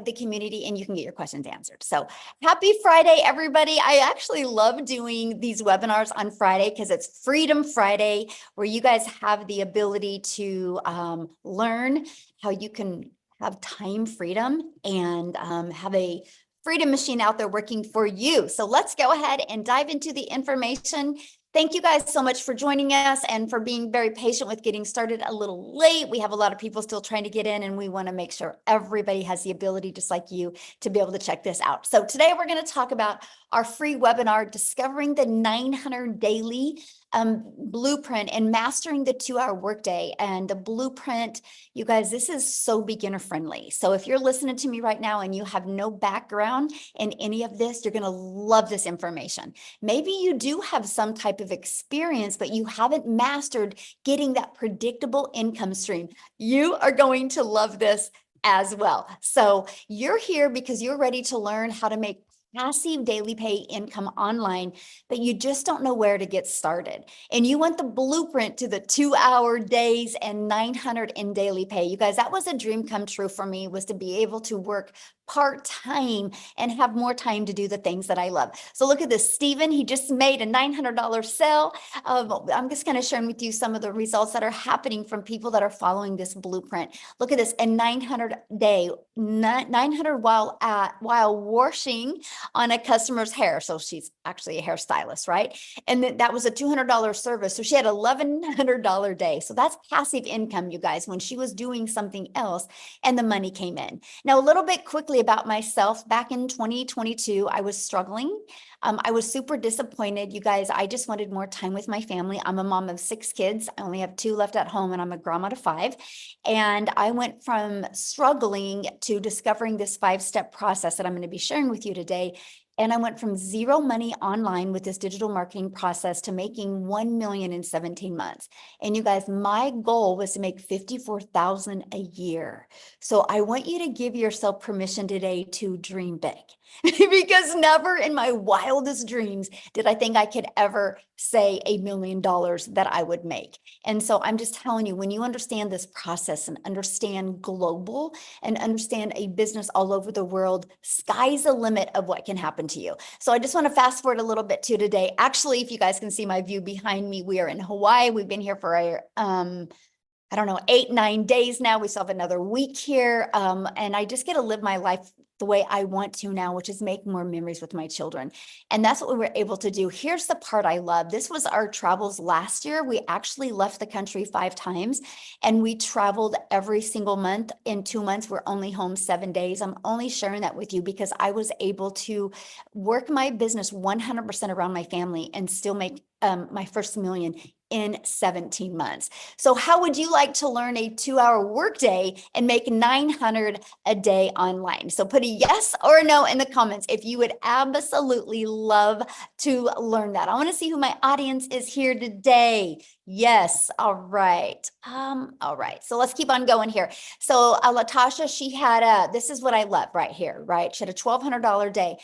the community and you can get your questions answered. So happy Friday, everybody. I actually love doing these webinars on Friday because it's Freedom Friday, where you guys have the ability to learn how you can have time freedom and have a freedom machine out there working for you. So let's go ahead and dive into the information. Thank you guys so much for joining us and for being very patient with getting started a little late. We have a lot of people still trying to get in, and we want to make sure everybody has the ability, just like you, to be able to check this out. So today we're going to talk about our free webinar, Discovering the 900 Daily Blueprint and Mastering the 2-Hour Workday. And the blueprint, you guys, this is so beginner friendly. So if you're listening to me right now and you have no background in any of this, you're going to love this information. Maybe you do have some type of experience, but you haven't mastered getting that predictable income stream. You are going to love this as well. So you're here because you're ready to learn how to make passive daily pay income online, but you just don't know where to get started. And you want the blueprint to the 2-hour days and 900 in daily pay. You guys, that was a dream come true for me, was to be able to work part-time and have more time to do the things that I love. So look at this, Stephen, he just made a $900 sale. I'm just kind of sharing with you some of the results that are happening from people that are following this blueprint. Look at this, a 900 day, 900 while washing on a customer's hair. So she's actually a hairstylist, right? And that was a $200 service. So she had $1,100 day. So that's passive income, you guys, when she was doing something else and the money came in. Now, a little bit quickly about myself, back in 2022, I was struggling. I was super disappointed. You guys, I just wanted more time with my family. I'm a mom of 6 kids. I only have 2 left at home, and I'm a grandma to 5. And I went from struggling to discovering this 5-step process that I'm going to be sharing with you today. And I went from zero money online with this digital marketing process to making 1 million in 17 months. And you guys, my goal was to make 54,000 a year. So I want you to give yourself permission today to dream big, because never in my wildest dreams did I think I could ever say $1 million that I would make. And so I'm just telling you, when you understand this process and understand global and understand a business all over the world, sky's the limit of what can happen to you. So I just want to fast forward a little bit to today. Actually, if you guys can see my view behind me, we are in Hawaii. We've been here for I don't know, 8-9 days now. We still have another week here. And I just get to live my life the way I want to now, which is make more memories with my children. And that's what we were able to do. Here's the part I love. This was our travels last year. We actually left the country 5 times, and we traveled every single month. In 2 months, we're only home 7 days. I'm only sharing that with you because I was able to work my business 100% around my family and still make my first million in 17 months. So how would you like to learn a 2-hour workday and make 900 a day online? So put a yes or a no in the comments if you would absolutely love to learn that. I want to see who my audience is here today. Yes. All right. All right. So let's keep on going here. So Latasha, she had this is what I love right here, right? She had a $1,200 day.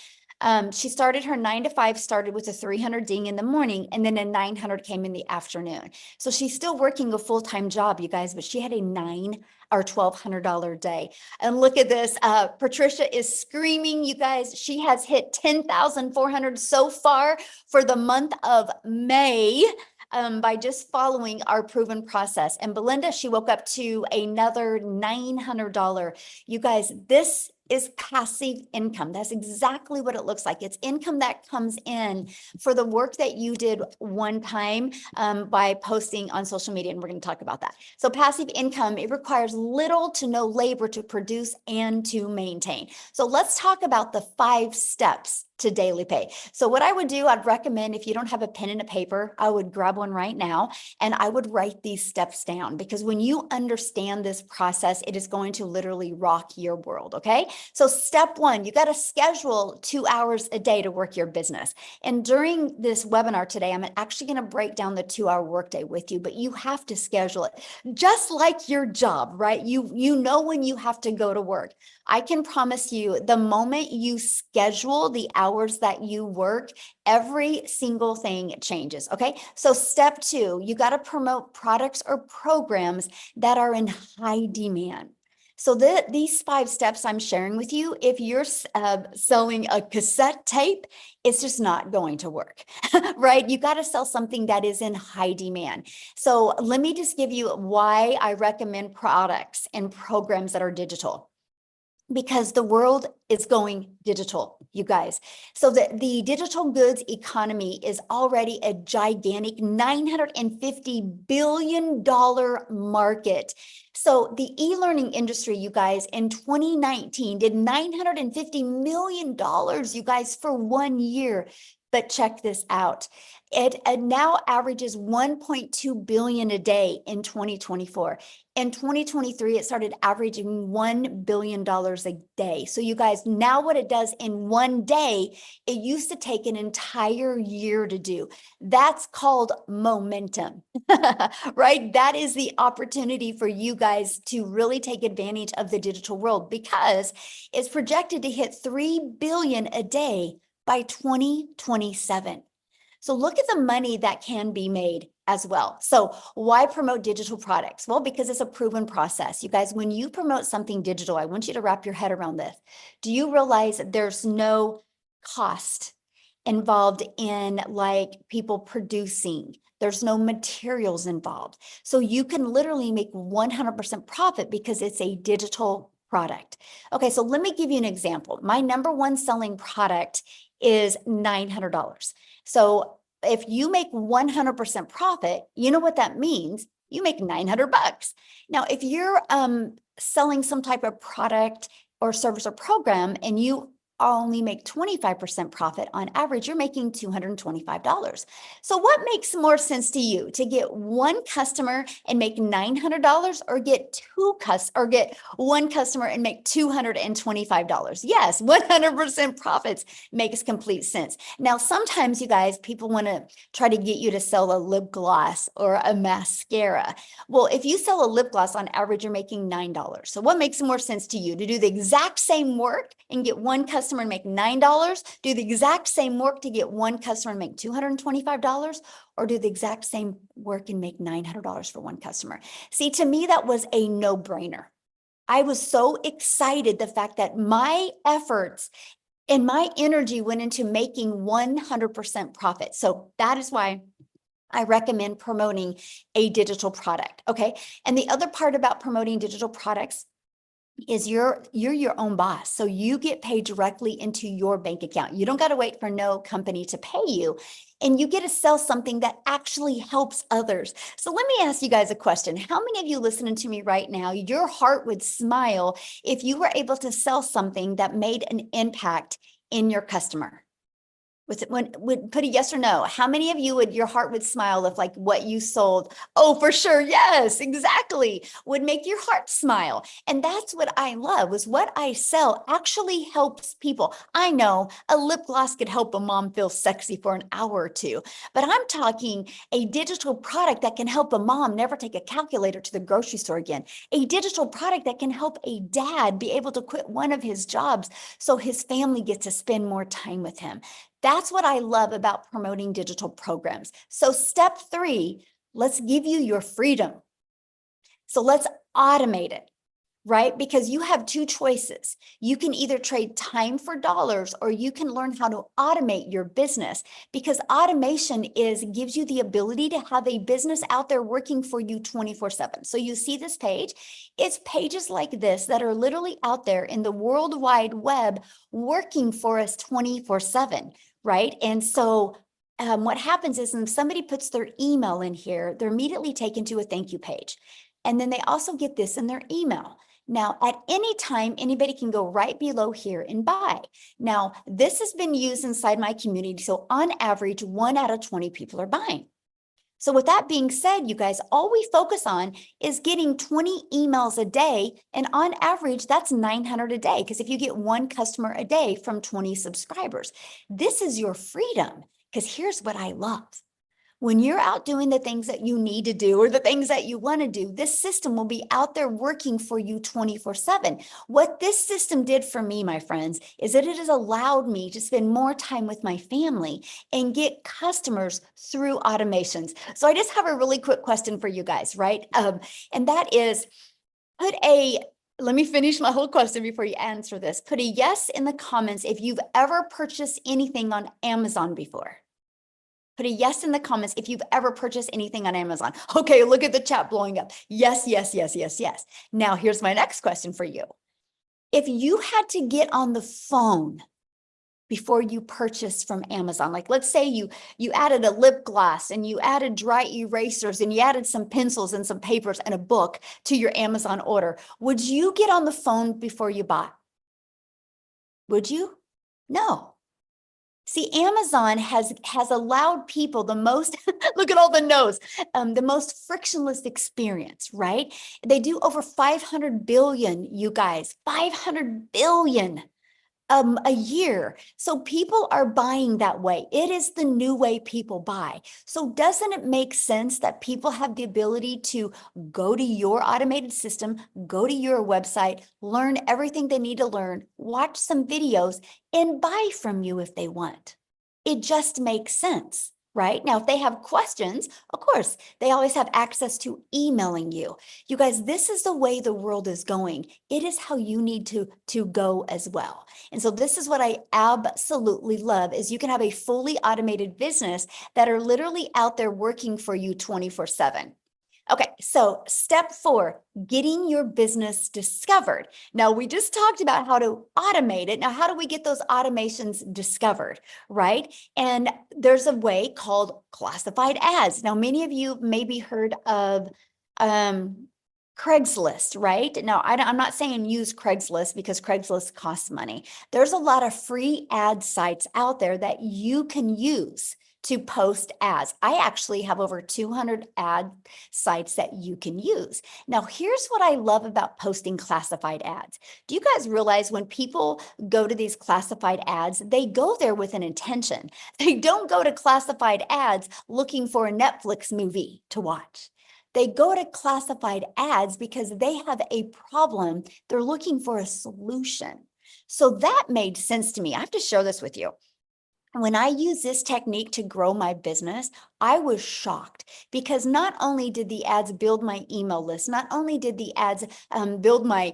She started her 9 to 5, started with a 300 ding in the morning, and then a 900 came in the afternoon. So she's still working a full-time job, you guys, but she had a $1,200 day. And look at this. Patricia is screaming, you guys. She has hit 10,400 so far for the month of May. By just following our proven process. And Belinda, she woke up to another $900. You guys, this is passive income. That's exactly what it looks like. It's income that comes in for the work that you did one time by posting on social media, and we're going to talk about that. So passive income, it requires little to no labor to produce and to maintain. So let's talk about the 5 steps to daily pay. So what I would do, I'd recommend, if you don't have a pen and a paper, I would grab one right now and I would write these steps down, because when you understand this process, it is going to literally rock your world. Okay. So step 1, you got to schedule 2 hours a day to work your business. And during this webinar today, I'm actually going to break down the 2-hour workday with you, but you have to schedule it just like your job, right? You know when you have to go to work. I can promise you, the moment you schedule the hours that you work, every single thing changes. Okay. So step 2, you got to promote products or programs that are in high demand. So these 5 steps I'm sharing with you, if you're selling a cassette tape, it's just not going to work, right? You got to sell something that is in high demand. So let me just give you why I recommend products and programs that are digital. Because the world is going digital, you guys. So the digital goods economy is already a gigantic $950 billion market. So the e-learning industry, you guys, in 2019 did $950 million, you guys, for 1 year. But check this out. It now averages 1.2 billion a day in 2024. In 2023, it started averaging $1 billion a day. So you guys, now what it does in 1 day, it used to take an entire year to do. That's called momentum, right? That is the opportunity for you guys to really take advantage of the digital world, because it's projected to hit 3 billion a day by 2027. So look at the money that can be made as well. So why promote digital products? Well, because it's a proven process. You guys, when you promote something digital, I want you to wrap your head around this. Do you realize that there's no cost involved in like people producing? There's no materials involved. So you can literally make 100% profit because it's a digital product. Okay, so let me give you an example. My number one selling product is $900. So if you make 100% profit, you know what that means? You make $900. Now, if you're selling some type of product or service or program and you only make 25% profit on average, you're making $225. So what makes more sense to you, to get one customer and make $900, or get one customer and make $225? Yes, 100% profits makes complete sense. Now, sometimes you guys, people want to try to get you to sell a lip gloss or a mascara. Well, if you sell a lip gloss, on average, you're making $9. So what makes more sense to you, to do the exact same work and get one customer and make $9, do the exact same work to get one customer and make $225, or do the exact same work and make $900 for one customer? See, to me, that was a no-brainer. I was so excited the fact that my efforts and my energy went into making 100% profit. So that is why I recommend promoting a digital product. Okay. And the other part about promoting digital products is you're your own boss. So you get paid directly into your bank account. You don't got to wait for no company to pay you, and you get to sell something that actually helps others. So let me ask you guys a question. How many of you listening to me right now, your heart would smile if you were able to sell something that made an impact in your customer? Would put a yes or no. How many of you would, your heart would smile if like what you sold? Oh, for sure. Yes, exactly. Would make your heart smile. And that's what I love, was what I sell actually helps people. I know a lip gloss could help a mom feel sexy for an hour or two, but I'm talking a digital product that can help a mom never take a calculator to the grocery store again. A digital product that can help a dad be able to quit one of his jobs so his family gets to spend more time with him. That's what I love about promoting digital programs. So step 3, let's give you your freedom. So let's automate it, right? Because you have 2 choices. You can either trade time for dollars, or you can learn how to automate your business, because automation gives you the ability to have a business out there working for you 24/7. So you see this page, it's pages like this that are literally out there in the World Wide Web working for us 24/7. Right? And so what happens is when somebody puts their email in here, they're immediately taken to a thank you page. And then they also get this in their email. Now, at any time, anybody can go right below here and buy. Now, this has been used inside my community. So on average, 1 out of 20 people are buying. So with that being said, you guys, all we focus on is getting 20 emails a day. And on average, that's 900 a day. Because if you get one customer a day from 20 subscribers, this is your freedom. Because here's what I love. When you're out doing the things that you need to do or the things that you want to do, this system will be out there working for you 24/7. What this system did for me, my friends, is that it has allowed me to spend more time with my family and get customers through automations. So I just have a really quick question for you guys, right? And that is, put a Let me finish my whole question before you answer this. Put a yes in the comments if you've ever purchased anything on Amazon before. Put a yes in the comments if you've ever purchased anything on Amazon. Okay, look at the chat blowing up. Yes, yes, yes, yes, yes. Now, here's my next question for you. If you had to get on the phone before you purchase from Amazon, like let's say you added a lip gloss and you added dry erasers and you added some pencils and some papers and a book to your Amazon order, would you get on the phone before you bought? Would you? No. See, Amazon has allowed people the most, look at all the no's, the most frictionless experience, right? They do over 500 billion, you guys, 500 billion a year. So people are buying that way. It is the new way people buy. So doesn't it make sense that people have the ability to go to your automated system, go to your website, learn everything they need to learn, watch some videos, and buy from you if they want? It just makes sense. Right? Now, if they have questions, of course, they always have access to emailing you. You guys, this is the way the world is going. It is how you need to go as well. And so this is what I absolutely love is you can have a fully automated business that are literally out there working for you 24/7. Okay, so step 4, getting your business discovered. Now, we just talked about how to automate it. Now, how do we get those automations discovered, right? And there's a way called classified ads. Now, many of you maybe heard of Craigslist, right? Now, I'm not saying use Craigslist because Craigslist costs money. There's a lot of free ad sites out there that you can use to post ads. I actually have over 200 ad sites that you can use. Now, here's what I love about posting classified ads. Do you guys realize when people go to these classified ads, they go there with an intention. They don't go to classified ads looking for a Netflix movie to watch. They go to classified ads because they have a problem. They're looking for a solution. So that made sense to me. I have to share this with you. When I used this technique to grow my business, I was shocked because not only did the ads build my email list, not only did the ads build my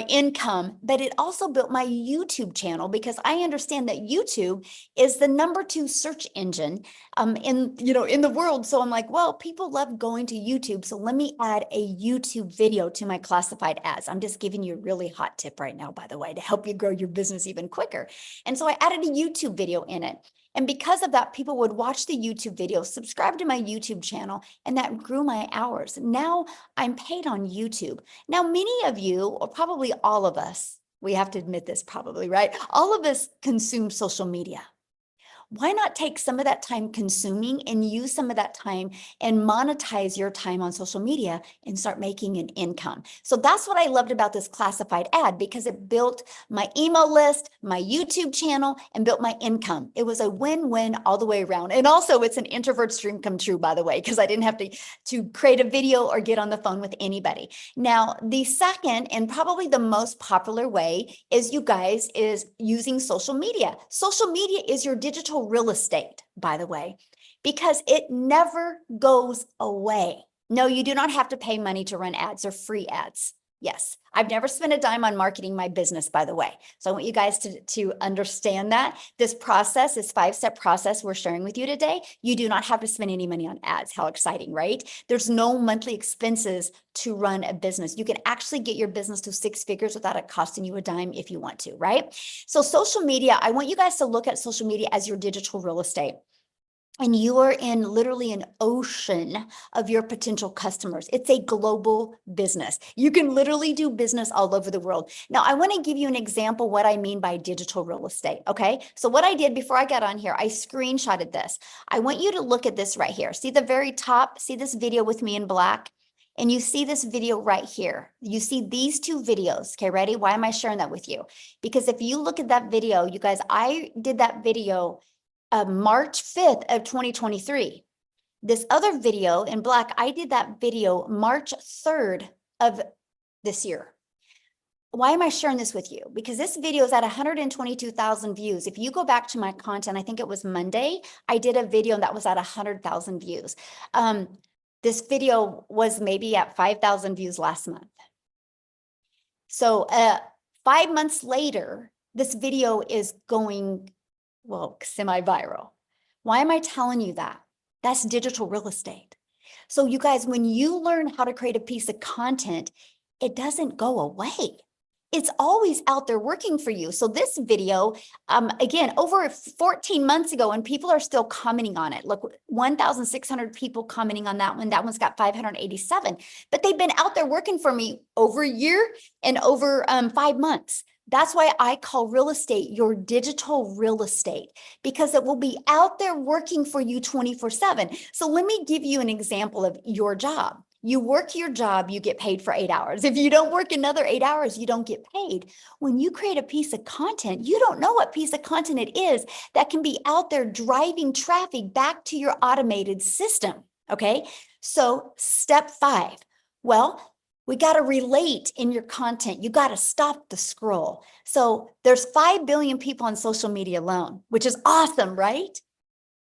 income, but it also built my YouTube channel because I understand that YouTube is the #2 search engine in the world. So I'm like, well, people love going to YouTube, so let me add a YouTube video to my classified ads. I'm just giving you a really hot tip right now, by the way, to help you grow your business even quicker. And so I added a YouTube video in it. And because of that, people would watch the YouTube video, subscribe to my YouTube channel, and that grew my hours. Now I'm paid on YouTube. Now, many of you, or probably all of us, we have to admit this probably, right? All of us consume social media. Why not take some of that time consuming and use some of that time and monetize your time on social media and start making an income? So that's what I loved about this classified ad because it built my email list, my YouTube channel, and built my income. It was a win-win all the way around. And also it's an introvert's dream come true, by the way, because I didn't have to create a video or get on the phone with anybody. Now, the second and probably the most popular way is, you guys, is using social media. Social media is your digital real estate, by the way, because it never goes away. No, you do not have to pay money to run ads or free ads. Yes, I've never spent a dime on marketing my business, by the way. So I want you guys to understand that this process, this 5-step process we're sharing with you today, you do not have to spend any money on ads. How exciting, right? There's no monthly expenses to run a business. You can actually get your business to 6 figures without it costing you a dime if you want to, right? So social media, I want you guys to look at social media as your digital real estate. And you are in literally an ocean of your potential customers. It's a global business. You can literally do business all over the world. Now, I want to give you an example what I mean by digital real estate, okay? So what I did before I got on here, I screenshotted this. I want you to look at this right here. See the very top? See this video with me in black? And you see this video right here. You see these 2 videos. Okay, ready? Why am I sharing that with you? Because if you look at that video, you guys, I did that video March 5th of 2023. This other video in black, I did that video March 3rd of this year. Why am I sharing this with you? Because this video is at 122,000 views. If you go back to my content, I think it was Monday, I did a video that was at 100,000 views. This video was maybe at 5,000 views last month. So 5 months later, this video is going, well, semi-viral. Why am I telling you that? That's digital real estate. So you guys, when you learn how to create a piece of content, it doesn't go away. It's always out there working for you. So this video, again, over 14 months ago, and people are still commenting on it. Look, 1,600 people commenting on that one. That one's got 587, but they've been out there working for me over a year and over 5 months. That's why I call real estate your digital real estate, because it will be out there working for you 24/7. So let me give you an example of your job. You work your job, you get paid for 8 hours. If you don't work another 8 hours, you don't get paid. When you create a piece of content, you don't know what piece of content it is that can be out there driving traffic back to your automated system. Okay. So step 5. Well, we got to relate in your content. You got to stop the scroll. So there's 5 billion people on social media alone, which is awesome, right?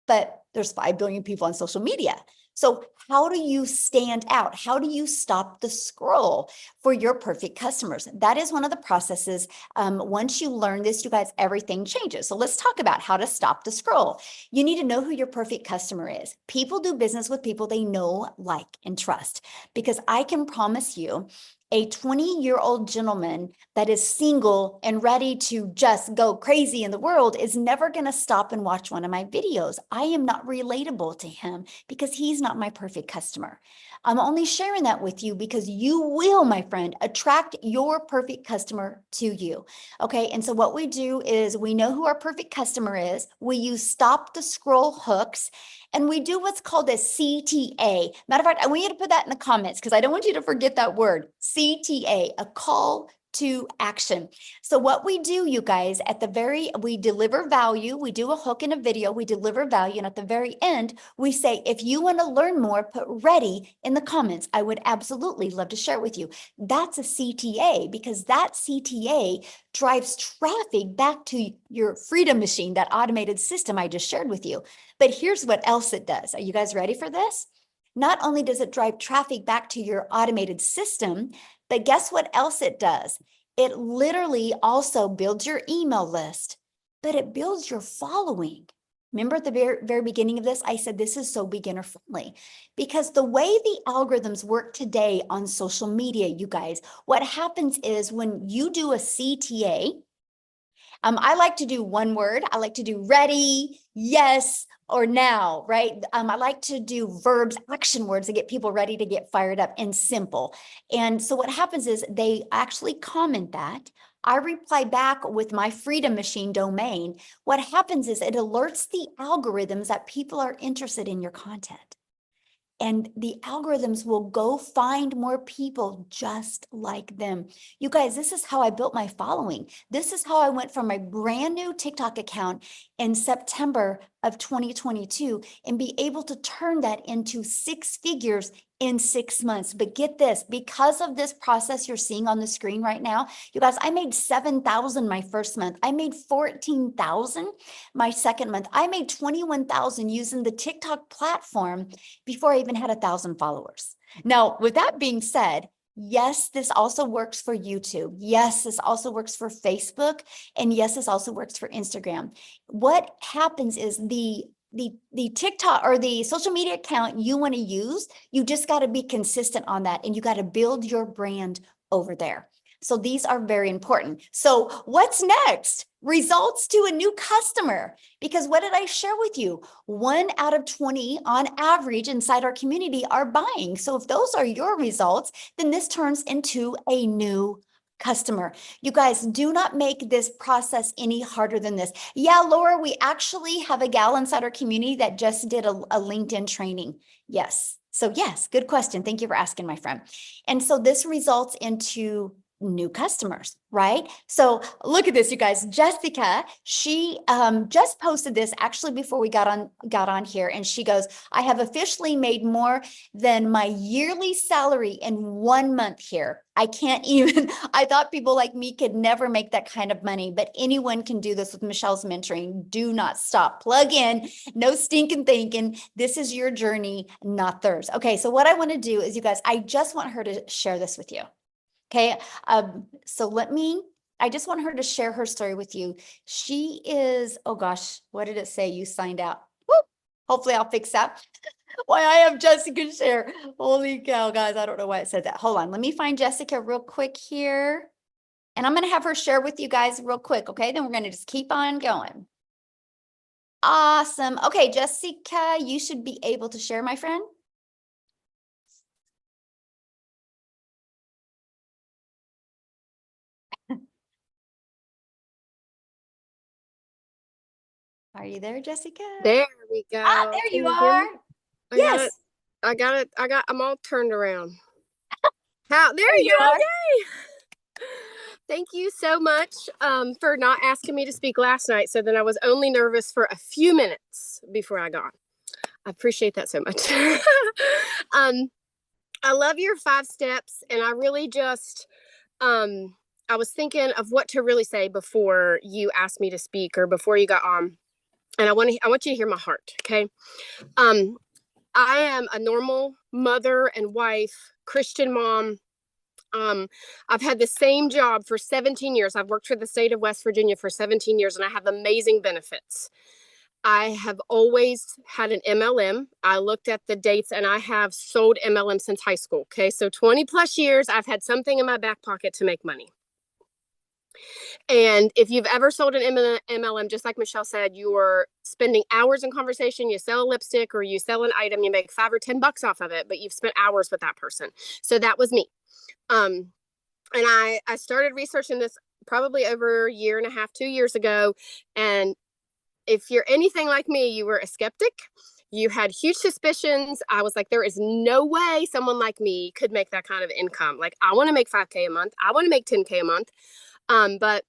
But there's 5 billion people on social media. So how do you stand out? How do you stop the scroll for your perfect customers? That is one of the processes. Once you learn this, you guys, everything changes. So let's talk about how to stop the scroll. You need to know who your perfect customer is. People do business with people they know, like, and trust, because I can promise you, a 20-year-old gentleman that is single and ready to just go crazy in the world is never going to stop and watch one of my videos. I am not relatable to him because he's not my perfect customer. I'm only sharing that with you because you will, my friend, attract your perfect customer to you. Okay. And so what we do is we know who our perfect customer is. We use stop the scroll hooks, and we do what's called a CTA. Matter of fact, I want you to put that in the comments because I don't want you to forget that word, CTA, a call to action. So what we do, you guys, we deliver value. We do a hook in a video, we deliver value. And at the very end, we say, if you want to learn more, put ready in the comments. I would absolutely love to share it with you. That's a CTA, because that CTA drives traffic back to your Freedom Machine, that automated system I just shared with you. But here's what else it does. Are you guys ready for this? Not only does it drive traffic back to your automated system, but guess what else it does? It literally also builds your email list, but it builds your following. Remember at the very beginning of this, I said this is so beginner friendly, because the way the algorithms work today on social media, you guys, what happens is when you do a CTA, I like to do one word. I like to do ready, yes, or now, right? I like to do verbs, action words to get people ready to get fired up and simple. And so what happens is they actually comment that. I reply back with my Freedom Machine domain. What happens is it alerts the algorithms that people are interested in your content. And the algorithms will go find more people just like them. You guys, this is how I built my following. This is how I went from my brand new TikTok account in September of 2022 and be able to turn that into 6 figures in 6 months. But get this, because of this process you're seeing on the screen right now, you guys, I made 7,000 my first month. I made 14,000 my second month. I made 21,000 using the TikTok platform before I even had 1,000 followers. Now, with that being said, yes, this also works for YouTube. Yes, this also works for Facebook. And yes, this also works for Instagram. What happens is the TikTok or the social media account you want to use, you just got to be consistent on that, and you got to build your brand over there. So these are very important. So what's next? Results to a new customer. Because what did I share with you? 1 out of 20 on average inside our community are buying. So if those are your results, then this turns into a new customer. You guys, do not make this process any harder than this. Yeah, Laura, we actually have a gal inside our community that just did a LinkedIn training. Yes. So yes, good question. Thank you for asking, my friend. And so this results into new customers, right? So look at this, you guys. Jessica, she just posted this actually before we got on here, and she goes, I have officially made more than my yearly salary in 1 month here. I can't even, I thought people like me could never make that kind of money, but anyone can do this with Michelle's mentoring. Do not stop. Plug in, no stinking thinking. This is your journey, not theirs. Okay, so what I want to do is, you guys, I just want her to share this with you. Okay. So I just want her to share her story with you. She is, oh gosh, what did it say? You signed out. Woo! Hopefully I'll fix that. Why I have Jessica share. Holy cow, guys. I don't know why it said that. Hold on. Let me find Jessica real quick here. And I'm going to have her share with you guys real quick. Okay. Then we're going to just keep on going. Awesome. Okay, Jessica, you should be able to share, my friend. Are you there, Jessica? There we go. There Can you hear are. me? Yes. I'm all turned around. There There you you go. are. Yay. Thank you so much for not asking me to speak last night. So then I was only nervous for a few minutes before I got. I appreciate that so much. I love your 5 steps, and I really just I was thinking of what to really say before you asked me to speak or before you got on. And I want you to hear my heart, okay? I am a normal mother and wife, Christian mom. I've had the same job for 17 years. I've worked for the state of West Virginia for 17 years, and I have amazing benefits. I have always had an MLM. I looked at the dates, and I have sold MLM since high school. Okay, so 20 plus years, I've had something in my back pocket to make money. And if you've ever sold an MLM, just like Michelle said, you're spending hours in conversation. You sell a lipstick or you sell an item, you make $5 or $10 off of it, but you've spent hours with that person. So that was me. And I started researching this probably over a year and a half, 2 years ago. And if you're anything like me, you were a skeptic. You had huge suspicions. I was like, there is no way someone like me could make that kind of income. Like, I want to make $5K a month. I want to make $10K a month. But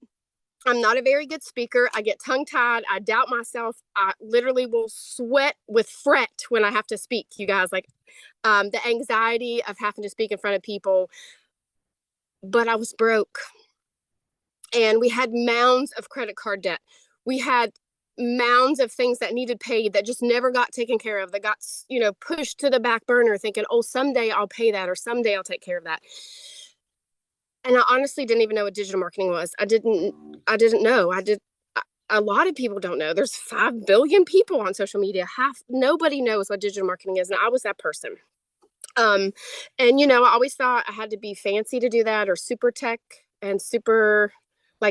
I'm not a very good speaker. I get tongue tied. I doubt myself. I literally will sweat with fret when I have to speak, you guys. Like the anxiety of having to speak in front of people. But I was broke. And we had mounds of credit card debt. We had mounds of things that needed paid that just never got taken care of, that got, pushed to the back burner thinking, oh, someday I'll pay that or someday I'll take care of that. And I honestly didn't even know what digital marketing was. I didn't know. A lot of people don't know. There's 5 billion people on social media. Nobody knows what digital marketing is. And I was that person. And I always thought I had to be fancy to do that, or super tech and super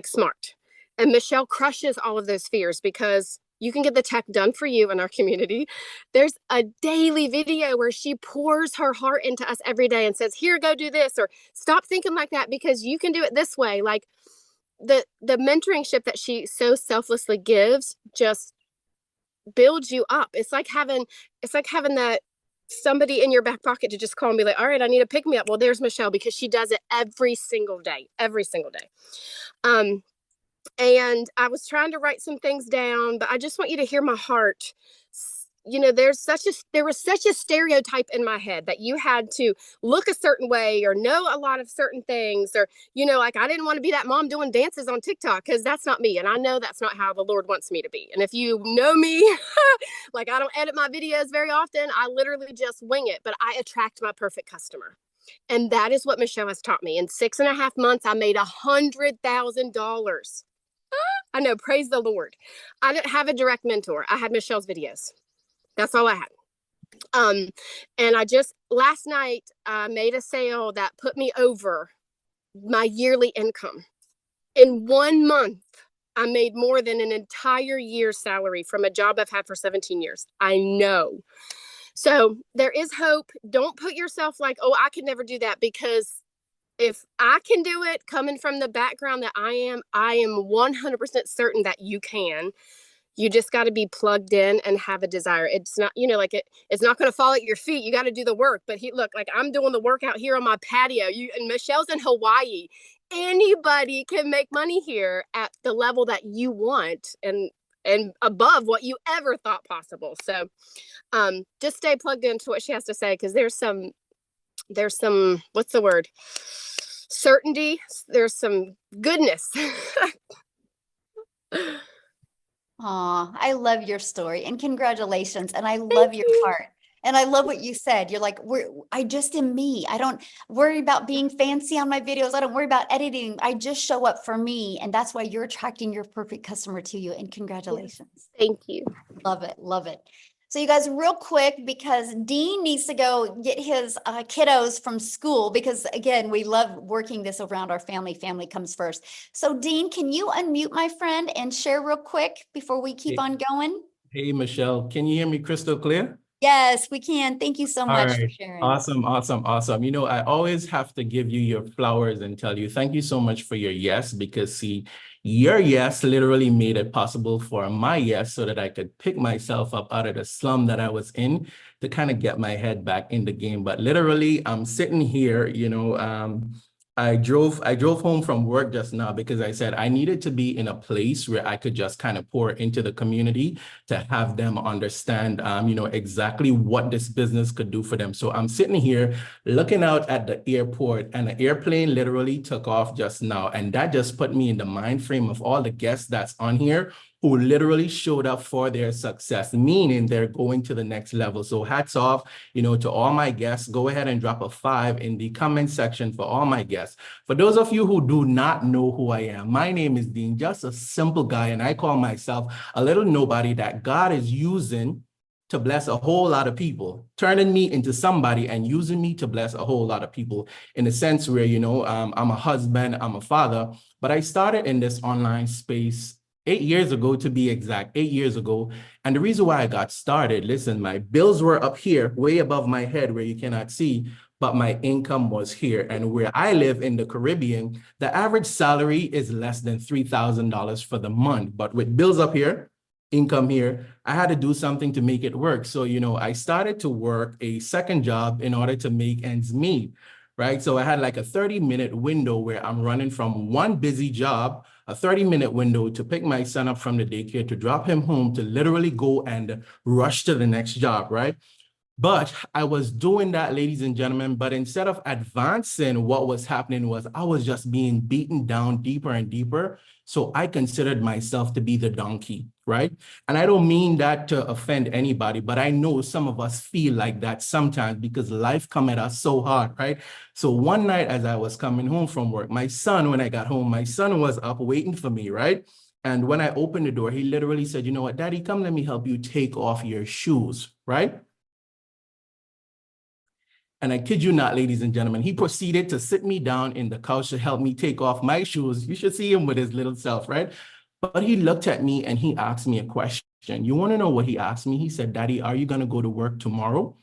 smart. And Michelle crushes all of those fears because you can get the tech done for you in our community. There's a daily video where she pours her heart into us every day and says, here, go do this, or stop thinking like that because you can do it this way. Like the mentoringship that she so selflessly gives just builds you up. It's like having that somebody in your back pocket to just call and be like, all right, I need to pick me up. Well, there's Michelle, because she does it every single day. And I was trying to write some things down, but I just want you to hear my heart. There was such a stereotype in my head that you had to look a certain way or know a lot of certain things, or I didn't want to be that mom doing dances on TikTok, because that's not me, and I know that's not how the Lord wants me to be. And if you know me, I don't edit my videos very often. I literally just wing it, but I attract my perfect customer. And that is what Michelle has taught me. In 6.5 months, I made $100,000. I know, praise the Lord. I didn't have a direct mentor. I had Michelle's videos. That's all I had. And I just last night made a sale that put me over my yearly income. In 1 month, I made more than an entire year's salary from a job I've had for 17 years. I know. So there is hope. Don't put yourself like, oh, I could never do that, because if I can do it coming from the background that I am 100% certain that you can. You just got to be plugged in and have a desire. It's not, it's not going to fall at your feet. You got to do the work. But look, I'm doing the work out here on my patio. And Michelle's in Hawaii. Anybody can make money here at the level that you want, and above what you ever thought possible. So just stay plugged into what she has to say, because there's some, what's the word? Certainty. There's some goodness. Aw, I love your story, and congratulations. And I love your heart. And I love what you said. You're like, I just am me. I don't worry about being fancy on my videos. I don't worry about editing. I just show up for me. And that's why you're attracting your perfect customer to you. And congratulations. Thank you. Love it. Love it. So you guys, real quick, because Dean needs to go get his kiddos from school, because again, we love working this around our family. Family comes first. So Dean, can you unmute my friend and share real quick before we keep on going? Hey, Michelle, can you hear me crystal clear? Yes, we can. Thank you so much for sharing. Awesome, awesome, awesome. You know, I always have to give you your flowers and tell you thank you so much for your yes, because see, your yes literally made it possible for my yes so that I could pick myself up out of the slum that I was in to kind of get my head back in the game. But literally, I'm sitting here, you know, I drove home from work just now because I said I needed to be in a place where I could just kind of pour into the community to have them understand, you know, exactly what this business could do for them. So I'm sitting here looking out at the airport, and the airplane literally took off just now. And that just put me in the mind frame of all the guests that's on here who literally showed up for their success, meaning they're going to the next level. So hats off, you know, to all my guests. Go ahead and drop a 5 in the comment section for all my guests. For those of you who do not know who I am, my name is Dean, just a simple guy, and I call myself a little nobody that God is using to bless a whole lot of people, turning me into somebody and using me to bless a whole lot of people, in a sense where, you know, I'm a husband, I'm a father, but I started in this online space 8 years ago, to be exact, 8 years ago. And the reason why I got started, listen, my bills were up here, way above my head where you cannot see, but my income was here. And where I live in the Caribbean, the average salary is less than $3,000 for the month. But with bills up here, income here, I had to do something to make it work. So, you know, I started to work a second job in order to make ends meet, right? So I had like a 30-minute window where I'm running from one busy job, a 30-minute window to pick my son up from the daycare, to drop him home, to literally go and rush to the next job, right? But I was doing that, ladies and gentlemen, but instead of advancing, what was happening was I was just being beaten down deeper and deeper. So I considered myself to be the donkey, right? And I don't mean that to offend anybody, but I know some of us feel like that sometimes because life come at us so hard, right? So one night as I was coming home from work, my son, when I got home, my son was up waiting for me, right? And when I opened the door, he literally said, you know what, Daddy, come, let me help you take off your shoes, right? And I kid you not, ladies and gentlemen, he proceeded to sit me down in the couch to help me take off my shoes. You should see him with his little self, right? But he looked at me and he asked me a question. You want to know what he asked me? He said, Daddy, are you going to go to work tomorrow?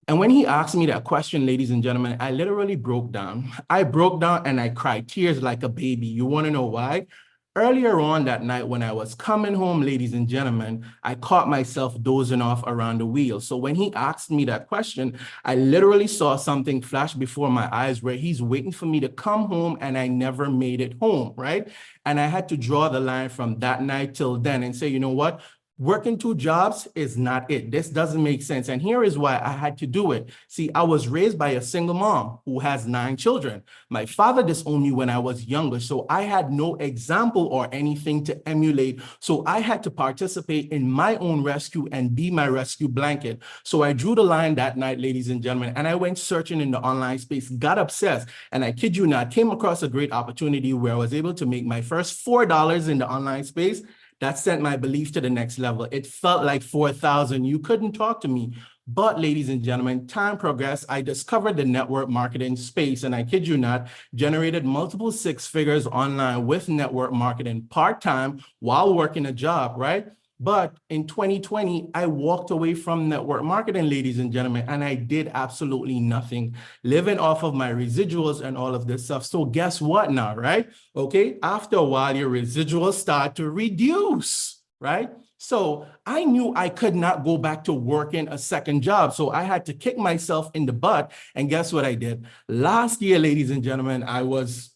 And when he asked me that question, ladies and gentlemen, I literally broke down. I broke down and I cried tears like a baby. You want to know why? Earlier on that night when I was coming home, ladies and gentlemen, I caught myself dozing off around the wheel. So when he asked me that question, I literally saw something flash before my eyes where he's waiting for me to come home and I never made it home, right? And I had to draw the line from that night till then and say, you know what? Working 2 jobs is not it. This doesn't make sense. And here is why I had to do it. See, I was raised by a single mom who has 9 children. My father disowned me when I was younger, so I had no example or anything to emulate. So I had to participate in my own rescue and be my rescue blanket. So I drew the line that night, ladies and gentlemen, and I went searching in the online space, got obsessed, and I kid you not, came across a great opportunity where I was able to make my first $4 in the online space. That sent my belief to the next level. It felt like 4,000. You couldn't talk to me. But ladies and gentlemen, time progressed. I discovered the network marketing space, and I kid you not, generated multiple 6 figures online with network marketing part-time while working a job, right? But in 2020, I walked away from network marketing, ladies and gentlemen, and I did absolutely nothing, living off of my residuals and all of this stuff. So guess what now, right? Okay, after a while, your residuals start to reduce, right? So I knew I could not go back to working a second job. So I had to kick myself in the butt. And guess what I did? Last year, ladies and gentlemen, I was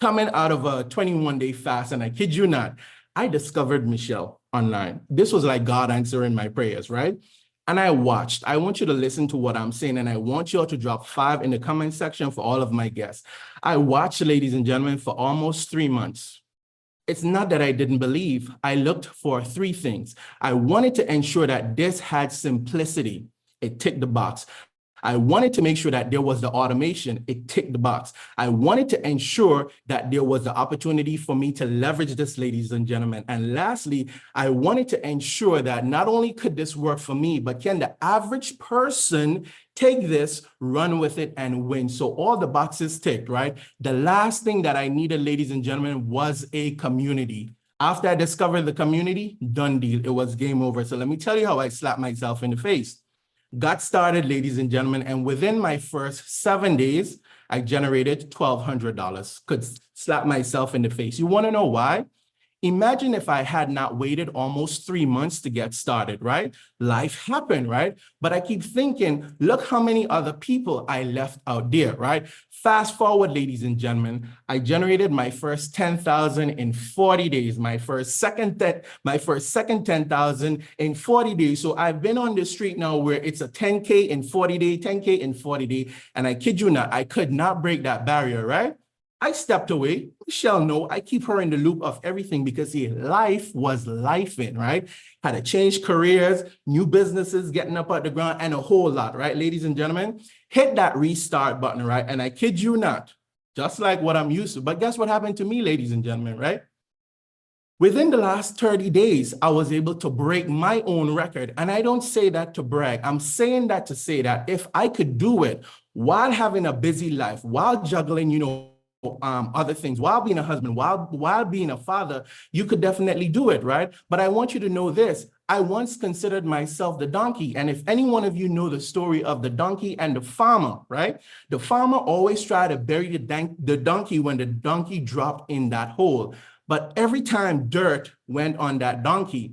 coming out of a 21-day fast, and I kid you not, I discovered Michelle online. This was like God answering my prayers, right? And I watched. I want you to listen to what I'm saying, and I want you all to drop 5 in the comment section for all of my guests. I watched, ladies and gentlemen, for almost 3 months. It's not that I didn't believe. I looked for 3 things. I wanted to ensure that this had simplicity. It ticked the box. I wanted to make sure that there was the automation. It ticked the box. I wanted to ensure that there was the opportunity for me to leverage this, ladies and gentlemen. And lastly, I wanted to ensure that not only could this work for me, but can the average person take this, run with it, and win? So all the boxes ticked, right? The last thing that I needed, ladies and gentlemen, was a community. After I discovered the community, done deal. It was game over. So let me tell you how I slapped myself in the face. Got started, ladies and gentlemen, and within my first 7 days, I generated $1,200. Could slap myself in the face. You want to know why? Imagine if I had not waited almost 3 months to get started, right? Life happened, right? But I keep thinking, look how many other people I left out there, right? Fast forward, ladies and gentlemen, I generated my first 10,000 in 40 days, my first second 10,000 in 40 days. So I've been on the street now where it's a 10K in 40 days, 10K in 40 days. And I kid you not, I could not break that barrier, right? I stepped away. Michelle, no, I keep her in the loop of everything because life was lifing, right? Had to change careers, new businesses, getting up at the ground, and a whole lot, right? Ladies and gentlemen, hit that restart button, right? And I kid you not, just like what I'm used to. But guess what happened to me, ladies and gentlemen, right? Within the last 30 days, I was able to break my own record. And I don't say that to brag. I'm saying that to say that if I could do it while having a busy life, while juggling, other things, while being a husband, while being a father, you could definitely do it, right? But I want you to know this. I once considered myself the donkey. And if any one of you know the story of the donkey and the farmer, right? The farmer always tried to bury the donkey when the donkey dropped in that hole. But every time dirt went on that donkey,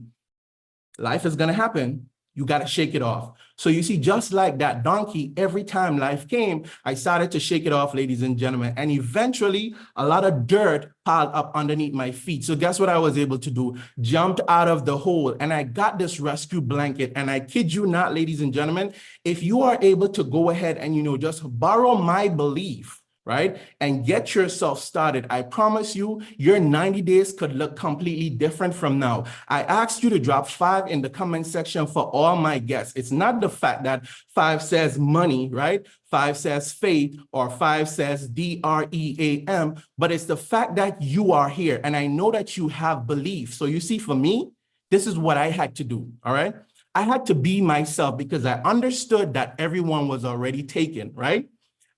life is going to happen. You got to shake it off. So you see, just like that donkey, every time life came, I started to shake it off, ladies and gentlemen. And eventually, a lot of dirt piled up underneath my feet. So guess what I was able to do? Jumped out of the hole and I got this rescue blanket. And I kid you not, ladies and gentlemen, if you are able to go ahead and, just borrow my belief, right? And get yourself started. I promise you, your 90 days could look completely different from now. I asked you to drop 5 in the comment section for all my guests. It's not the fact that 5 says money, right? 5 says faith, or 5 says DREAM, but it's the fact that you are here. And I know that you have belief. So you see, for me, this is what I had to do, all right? I had to be myself because I understood that everyone was already taken, right?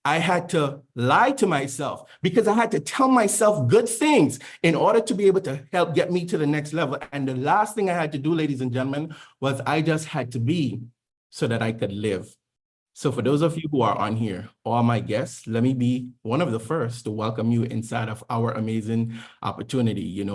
I had to lie to myself because I had to tell myself good things in order to be able to help get me to the next level. And the last thing I had to do, ladies and gentlemen, was I just had to be so that I could live. So for those of you who are on here, all my guests, let me be one of the first to welcome you inside of our amazing opportunity.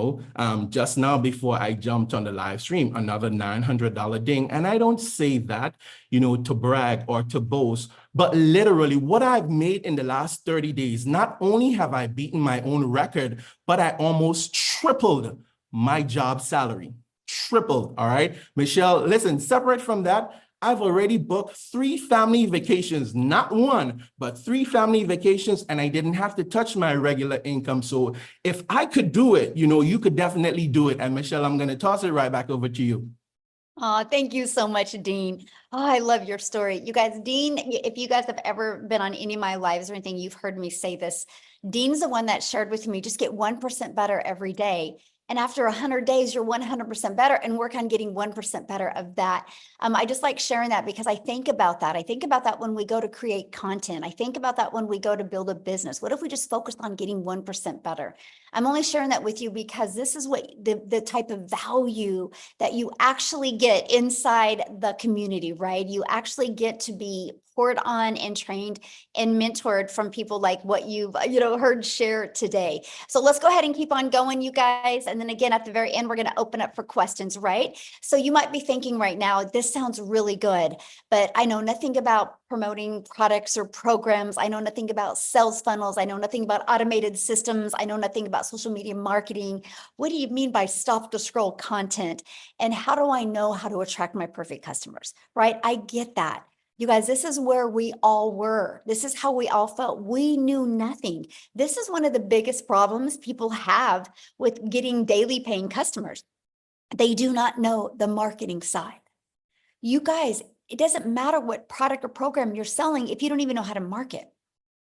Just now before I jumped on the live stream, another $900 ding. And I don't say that, to brag or to boast, but literally what I've made in the last 30 days, not only have I beaten my own record, but I almost tripled my job salary. Tripled, all right? Michelle, listen, separate from that, I've already booked 3 family vacations, not 1, but 3 family vacations, and I didn't have to touch my regular income. So if I could do it, you could definitely do it. And Michelle, I'm going to toss it right back over to you. Oh, thank you so much, Dean. Oh, I love your story. You guys, Dean, if you guys have ever been on any of my lives or anything, you've heard me say this. Dean's the one that shared with me, just get 1% better every day. And after 100 days, you're 100% better, and work on getting 1% better of that. I just like sharing that because I think about that. I think about that when we go to create content. I think about that when we go to build a business. What if we just focused on getting 1% better? I'm only sharing that with you because this is what the type of value that you actually get inside the community, right? You actually get to be poured on and trained and mentored from people like what you've heard share today. So let's go ahead and keep on going, you guys. And then again, at the very end, we're going to open up for questions, right? So you might be thinking right now, this sounds really good, but I know nothing about promoting products or programs. I know nothing about sales funnels. I know nothing about automated systems. I know nothing about social media marketing. What do you mean by stop to scroll content? And how do I know how to attract my perfect customers, right? I get that. You guys, this is where we all were. This is how we all felt. We knew nothing. This is one of the biggest problems people have with getting daily paying customers. They do not know the marketing side. You guys, it doesn't matter what product or program you're selling if you don't even know how to market.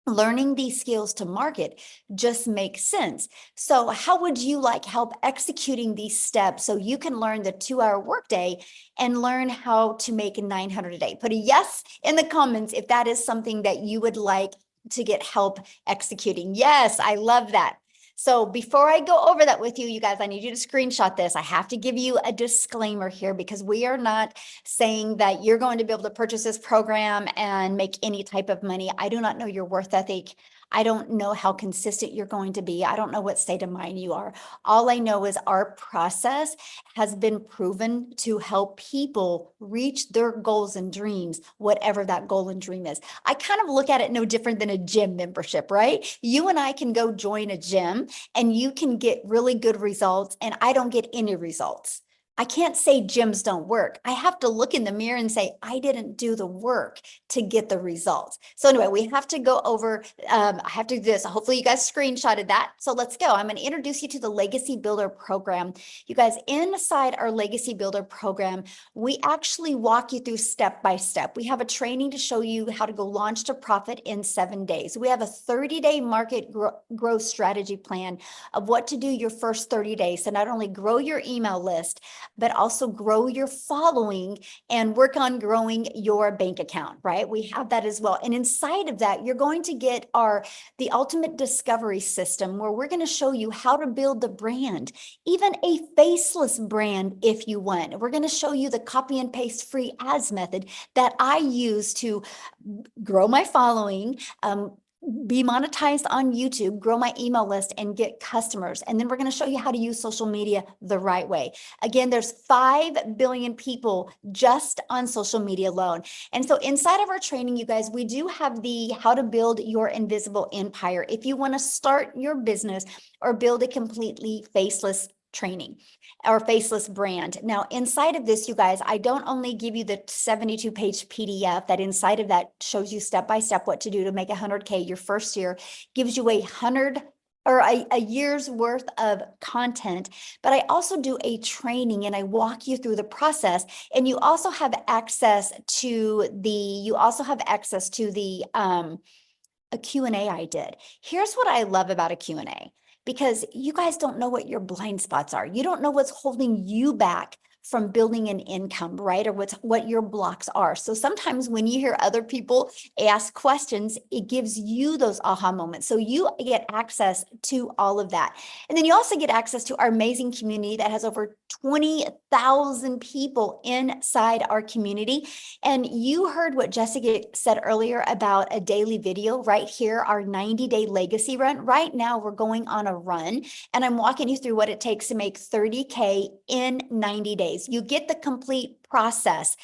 Learning these skills to market just makes sense. So how would you like help executing these steps so you can learn the 2-hour workday and learn how to make 900 a day? Put a yes in the comments if that is something that you would like to get help executing. Yes, I love that. So before I go over that with you, you guys, I need you to screenshot this. I have to give you a disclaimer here because we are not saying that you're going to be able to purchase this program and make any type of money. I do not know your worth ethic. I don't know how consistent you're going to be. I don't know what state of mind you are. All I know is our process has been proven to help people reach their goals and dreams, whatever that goal and dream is. I kind of look at it no different than a gym membership, right? You and I can go join a gym and you can get really good results and I don't get any results. I can't say gyms don't work. I have to look in the mirror and say, I didn't do the work to get the results. So anyway, we have to go over, I have to do this. Hopefully you guys screenshotted that. So let's go. I'm going to introduce you to the Legacy Builder program. You guys, inside our Legacy Builder program, we actually walk you through step by step. We have a training to show you how to go launch to profit in 7 days. We have a 30-day market growth strategy plan of what to do your first 30 days. So not only grow your email list, but also grow your following and work on growing your bank account, right? We have that as well. And inside of that, you're going to get the ultimate discovery system where we're going to show you how to build the brand, even a faceless brand if you want. We're going to show you the copy and paste free ads method that I use to grow my following, be monetized on YouTube, grow my email list and get customers. And then we're going to show you how to use social media the right way. Again, there's 5 billion people just on social media alone. And so inside of our training, you guys, we do have the how to build your invisible empire. If you want to start your business or build a completely faceless training or faceless brand. Now, inside of this, you guys, I don't only give you the 72-page PDF that inside of that shows you step-by-step what to do to make 100K your first year, gives you a year's worth of content, but I also do a training and I walk you through the process. And you also have access to a Q&A I did. Here's what I love about a Q&A. Because you guys don't know what your blind spots are. You don't know what's holding you back from building an income, right? Or what your blocks are. So sometimes when you hear other people ask questions, it gives you those aha moments. So you get access to all of that. And then you also get access to our amazing community that has over 20,000 people inside our community. And you heard what Jessica said earlier about a daily video right here, our 90-day legacy run. Right now we're going on a run and I'm walking you through what it takes to make 30K in 90 days. You get the complete process,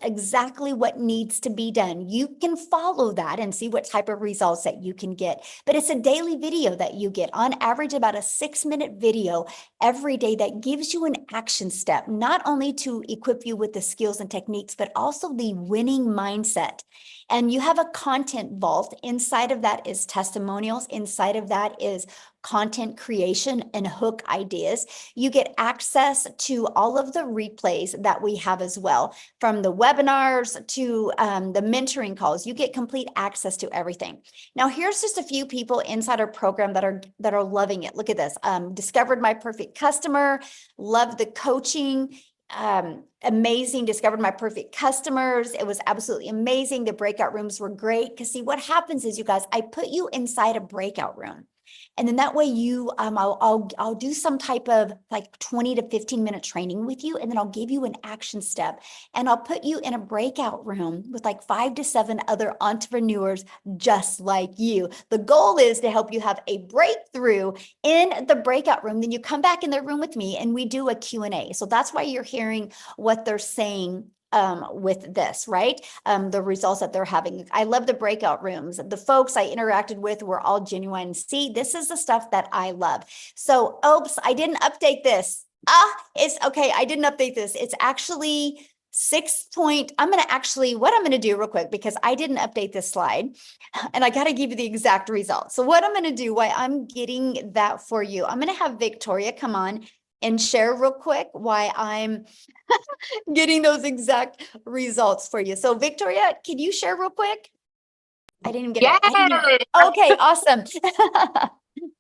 exactly what needs to be done. You can follow that and see what type of results that you can get. But it's a daily video that you get, on average about a 6-minute video every day that gives you an action step, not only to equip you with the skills and techniques, but also the winning mindset. And you have a content vault. Inside of that is testimonials. Inside of that is content creation and hook ideas. You get access to all of the replays that we have as well, from the webinars to the mentoring calls. You get complete access to everything. Now, here's just a few people inside our program that are loving it. Look at this. Discovered my perfect customer, love the coaching. Amazing, discovered my perfect customers. It was absolutely amazing. The breakout rooms were great. Because see, what happens is, you guys, I put you inside a breakout room. And then that way you, I'll do some type of like 20 to 15 minute training with you. And then I'll give you an action step and I'll put you in a breakout room with like 5 to 7 other entrepreneurs just like you. The goal is to help you have a breakthrough in the breakout room. Then you come back in the room with me and we do a Q&A. So that's why you're hearing what they're saying with this, right? The results that they're having. I love the breakout rooms. The folks I interacted with were all genuine. See, this is the stuff that I love. So, oops, I didn't update this. It's okay. I didn't update this. It's actually what I'm going to do real quick, because I didn't update this slide and I got to give you the exact result. So what I'm going to do while I'm getting that for you, I'm going to have Victoria come on and share real quick why I'm getting those exact results for you. So Victoria, can you share real quick? I didn't even get it. Yes. Okay, awesome.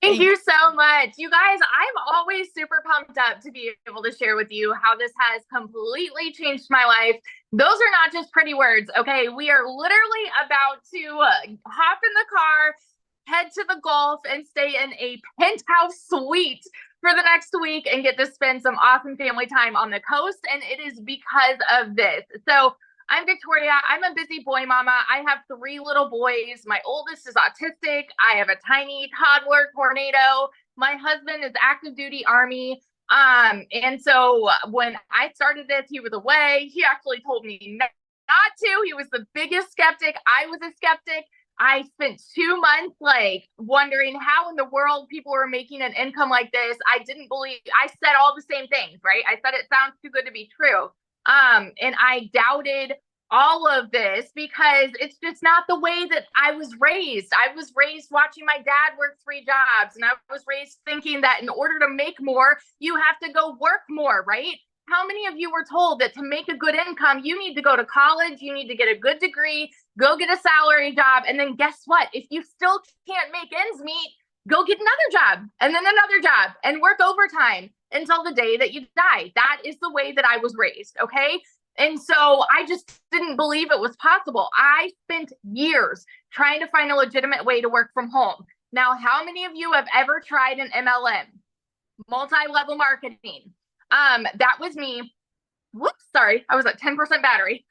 Thank you so much. You guys, I'm always super pumped up to be able to share with you how this has completely changed my life. Those are not just pretty words, okay? We are literally about to hop in the car, head to the Gulf, and stay in a penthouse suite for the next week and get to spend some awesome family time on the coast. And it is because of this. So I'm Victoria. I'm a busy boy mama. I have 3 little boys. My oldest is autistic. I have a tiny toddler tornado. My husband is active duty Army. And so when I started this, he was away. He actually told me not to. He was the biggest skeptic. I was a skeptic. I spent 2 months like wondering how in the world people were making an income like this. I didn't believe, I said all the same things, right? I said it sounds too good to be true. And I doubted all of this because it's just not the way that I was raised. I was raised watching my dad work 3 jobs, and I was raised thinking that in order to make more, you have to go work more, right? How many of you were told that to make a good income, you need to go to college, you need to get a good degree, go get a salary job, and then guess what? If you still can't make ends meet, go get another job, and then another job, and work overtime until the day that you die. That is the way that I was raised, okay? And so I just didn't believe it was possible. I spent years trying to find a legitimate way to work from home. Now, how many of you have ever tried an MLM, multi-level marketing? That was me. Whoops, sorry, I was at 10% battery.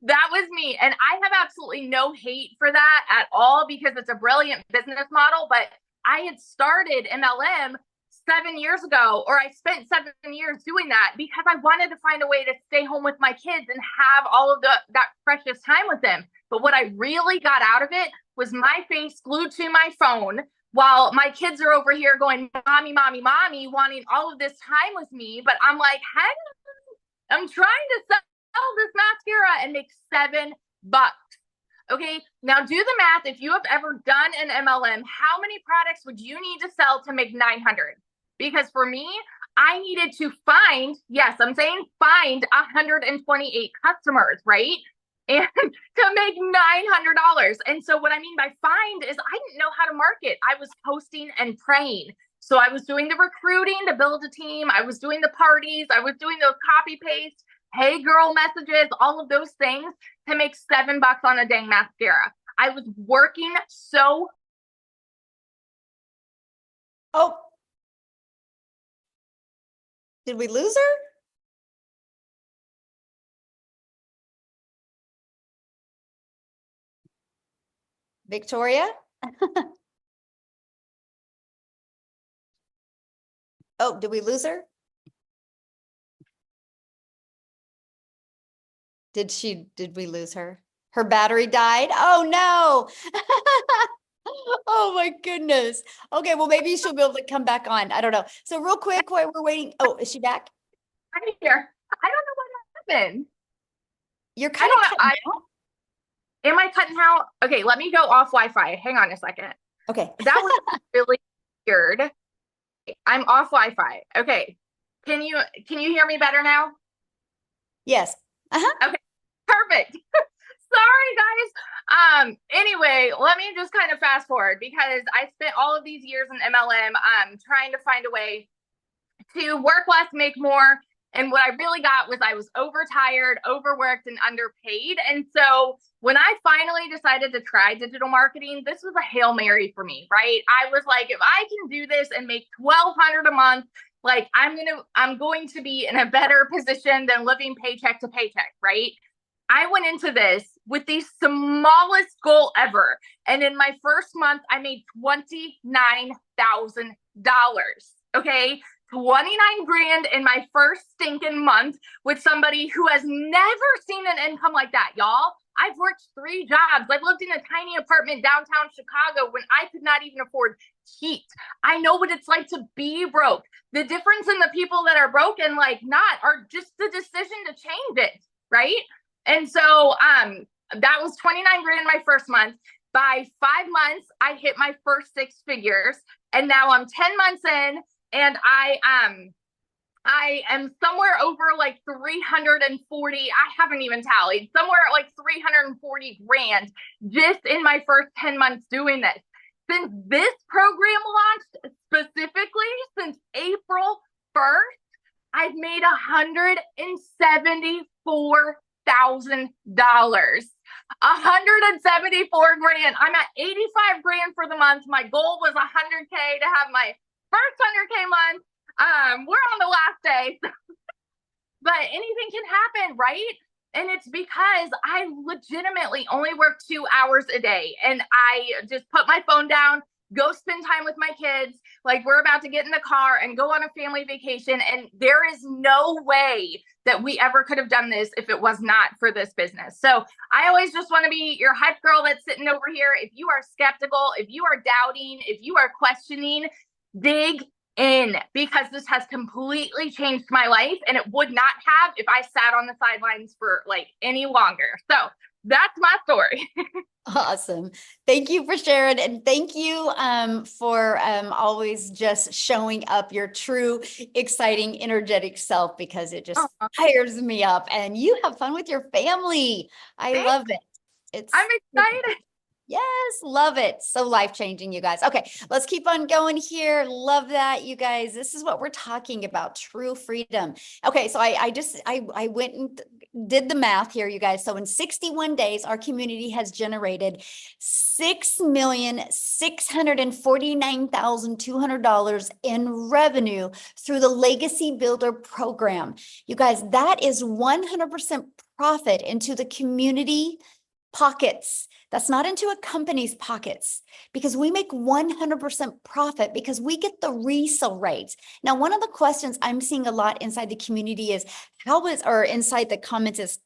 That was me. And I have absolutely no hate for that at all because it's a brilliant business model. But I had started MLM 7 years ago, or I spent 7 years doing that because I wanted to find a way to stay home with my kids and have all of that precious time with them. But what I really got out of it was my face glued to my phone while my kids are over here going, mommy, mommy, mommy, wanting all of this time with me. But I'm like, hey, I'm trying to sell this mascara and make $7. Okay, now do the math. If you have ever done an MLM, how many products would you need to sell to make 900? Because for me, I needed to find, yes, I'm saying find 128 customers, right? And to make $900. And so what I mean by find is I didn't know how to market. I was posting and praying. So I was doing the recruiting to build a team. I was doing the parties. I was doing those copy paste, hey girl messages, all of those things to make $7 on a dang mascara. I was working so. Oh, did we lose her? Victoria? Oh, did we lose her? Did we lose her? Her battery died? Oh no. Oh my goodness. Okay, well maybe she'll be able to come back on. I don't know. So real quick while we're waiting. Oh, is she back? I'm here. I don't know what happened. You're kind of cutting out. Am I cutting out? Okay, let me go off Wi-Fi. Hang on a second. Okay. That was really weird. I'm off Wi-Fi. Okay. Can you hear me better now? Yes. Uh-huh. Okay. Perfect. Sorry, guys. Anyway, let me just kind of fast forward because I spent all of these years in MLM trying to find a way to work less, make more. And what I really got was I was overtired, overworked, and underpaid. And so when I finally decided to try digital marketing, this was a Hail Mary for me, right? I was like, if I can do this and make $1,200 a month, like I'm going to be in a better position than living paycheck to paycheck, right? I went into this with the smallest goal ever. And in my first month, I made $29,000. Okay. 29 grand in my first stinking month with somebody who has never seen an income like that, y'all. I've worked 3 jobs. I've lived in a tiny apartment downtown Chicago when I could not even afford heat. I know what it's like to be broke. The difference in the people that are broke and like not are just the decision to change it, right? And so that was 29 grand my first month. By 5 months, I hit my first 6 figures. And now I'm 10 months in and I am somewhere over like 340. I haven't even tallied, somewhere at like 340 grand just in my first 10 months doing this. Since this program launched, specifically since April 1st, I've made $174,000. 174 grand. I'm at 85 grand for the month. My goal was 100K to have my first 100K month. We're on the last day, but anything can happen, right? And it's because I legitimately only work 2 hours a day, and I just put my phone down, go spend time with my kids. Like, we're about to get in the car and go on a family vacation. And there is no way that we ever could have done this if it was not for this business. So I always just want to be your hype girl that's sitting over here. If you are skeptical, if you are doubting, if you are questioning, dig in, because this has completely changed my life, and it would not have if I sat on the sidelines for like any longer. So that's my story. Awesome. Thank you for sharing. And thank you for always just showing up your true, exciting, energetic self, because it just fires me up, and you have fun with your family. I love it. I'm excited. Yes, love it. So life-changing, you guys. Okay, let's keep on going here. Love that, you guys. This is what we're talking about, true freedom. Okay, so I went and did the math here, you guys. So in 61 days, our community has generated $6,649,200 in revenue through the Legacy Builder program. You guys, that is 100% profit into the community pockets. That's not into a company's pockets, because we make 100% profit because we get the resale rates. Now, one of the questions I'm seeing a lot inside the community is inside the comments is,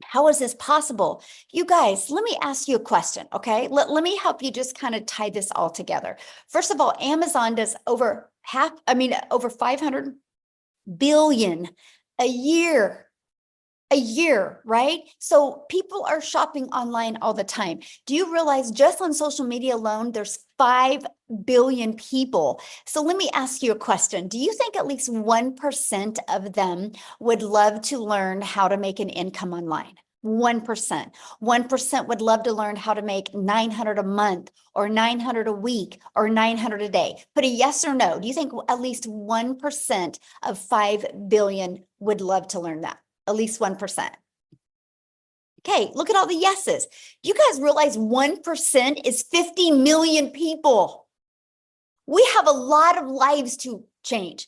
how is this possible? You guys, let me ask you a question, okay? Let me help you just kind of tie this all together. First of all, Amazon does over 500 billion a year. Right? So people are shopping online all the time. Do you realize just on social media alone, there's 5 billion people? So let me ask you a question. Do you think at least 1% of them would love to learn how to make an income online? 1%. 1% would love to learn how to make $900 a month, or $900 a week, or $900 a day. Put a yes or no. Do you think at least 1% of 5 billion would love to learn that? At least 1%. Okay, look at all the yeses. You guys realize 1% is 50 million people. We have a lot of lives to change.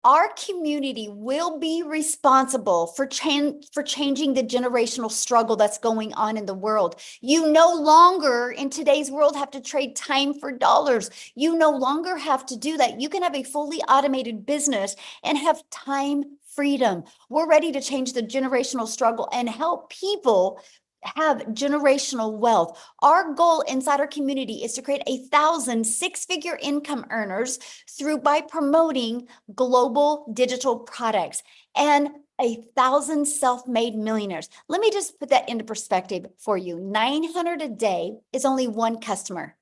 Our community will be responsible for changing the generational struggle that's going on in the world. You no longer in today's world have to trade time for dollars. You no longer have to do that. You can have a fully automated business and have time freedom. We're ready to change the generational struggle and help people have generational wealth. Our goal inside our community is to create 1,000 six-figure income earners by promoting global digital products, and 1,000 self-made millionaires. Let me just put that into perspective for you. 900 a day is only one customer.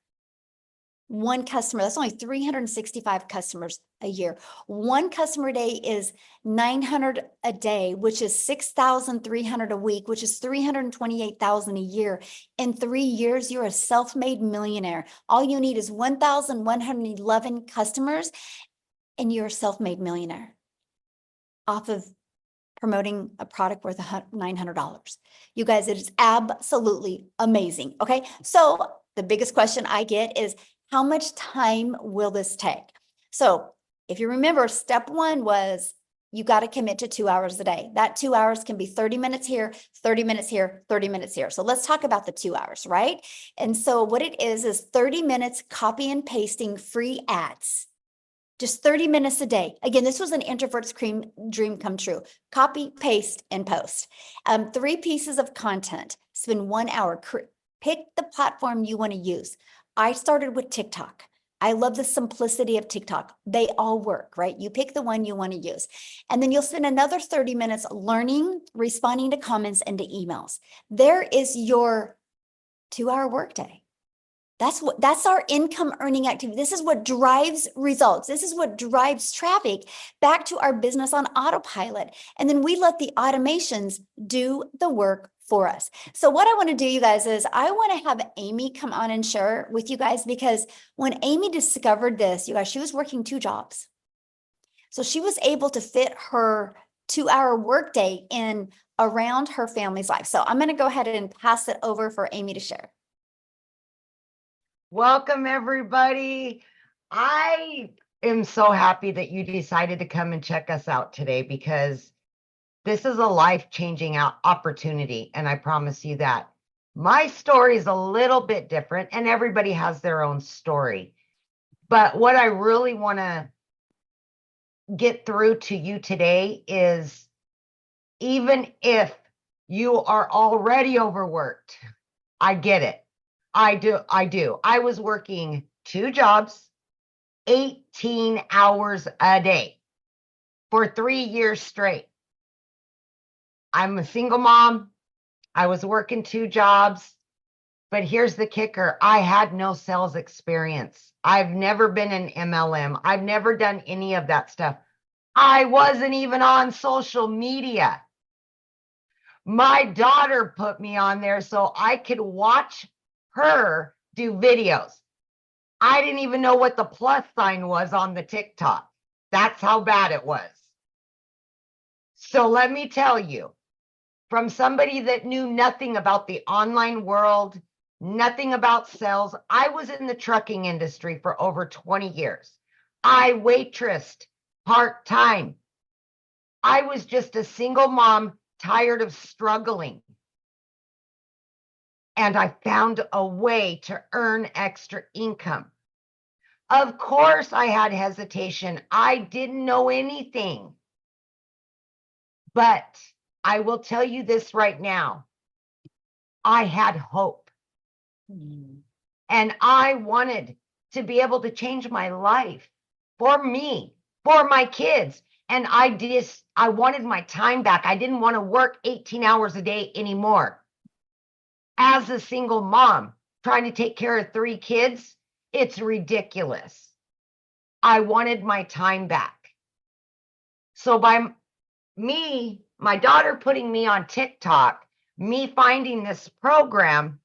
One customer, that's only 365 customers a year. One customer a day is 900 a day, which is 6,300 a week, which is 328,000 a year. In 3 years, you're a self-made millionaire. All you need is 1,111 customers, and you're a self-made millionaire off of promoting a product worth $900. You guys, it is absolutely amazing. Okay, so the biggest question I get is, how much time will this take? So if you remember, step one was you got to commit to 2 hours a day. That 2 hours can be 30 minutes here, 30 minutes here, 30 minutes here. So let's talk about the 2 hours, right? And so what it is 30 minutes copy and pasting free ads. Just 30 minutes a day. Again, this was an introvert's dream come true. Copy, paste, and post. 3 pieces of content. Spend 1 hour. Pick the platform you want to use. I started with TikTok. I love the simplicity of TikTok. They all work, right? You pick the one you want to use. And then you'll spend another 30 minutes learning, responding to comments and to emails. There is your 2-hour workday. That's our income earning activity. This is what drives results. This is what drives traffic back to our business on autopilot. And then we let the automations do the work for us. So what I want to do, you guys, is I want to have Amy come on and share with you guys, because when Amy discovered this, you guys, she was working 2 jobs. So she was able to fit her 2-hour workday in around her family's life. So I'm going to go ahead and pass it over for Amy to share. Welcome, everybody. I am so happy that you decided to come and check us out today, because this is a life-changing opportunity, and I promise you that. My story is a little bit different, and everybody has their own story. But what I really want to get through to you today is, even if you are already overworked, I get it. I do. I was working 2 jobs, 18 hours a day for 3 years straight. I'm a single mom. I was working 2 jobs, but here's the kicker. I had no sales experience. I've never been an MLM. I've never done any of that stuff. I wasn't even on social media. My daughter put me on there so I could watch her do videos. I didn't even know what the plus sign was on the TikTok. That's how bad it was. So let me tell you, from somebody that knew nothing about the online world, nothing about sales, I was in the trucking industry for over 20 years. I waitressed part-time. I was just a single mom, tired of struggling. And I found a way to earn extra income. Of course, I had hesitation. I didn't know anything. But I will tell you this right now. I had hope. And I wanted to be able to change my life for me, for my kids. And I wanted my time back. I didn't want to work 18 hours a day anymore. As a single mom trying to take care of 3 kids, it's ridiculous. I wanted my time back. So by me, my daughter putting me on TikTok, me finding this program,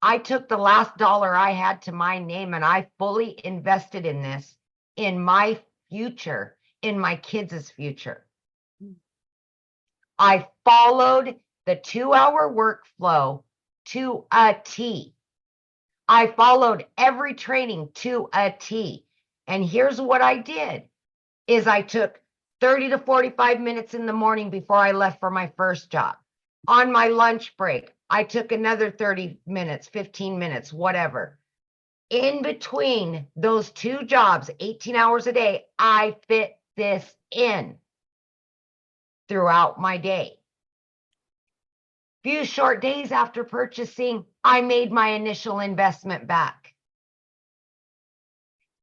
I took the last dollar I had to my name and I fully invested in this, in my future, in my kids' future. I followed the 2-hour workflow to a T. I followed every training to a T. And here's what I did, is I took 30 to 45 minutes in the morning before I left for my first job. On my lunch break, I took another 30 minutes, 15 minutes, whatever. In between those 2 jobs, 18 hours a day, I fit this in throughout my day. Few short days after purchasing, I made my initial investment back.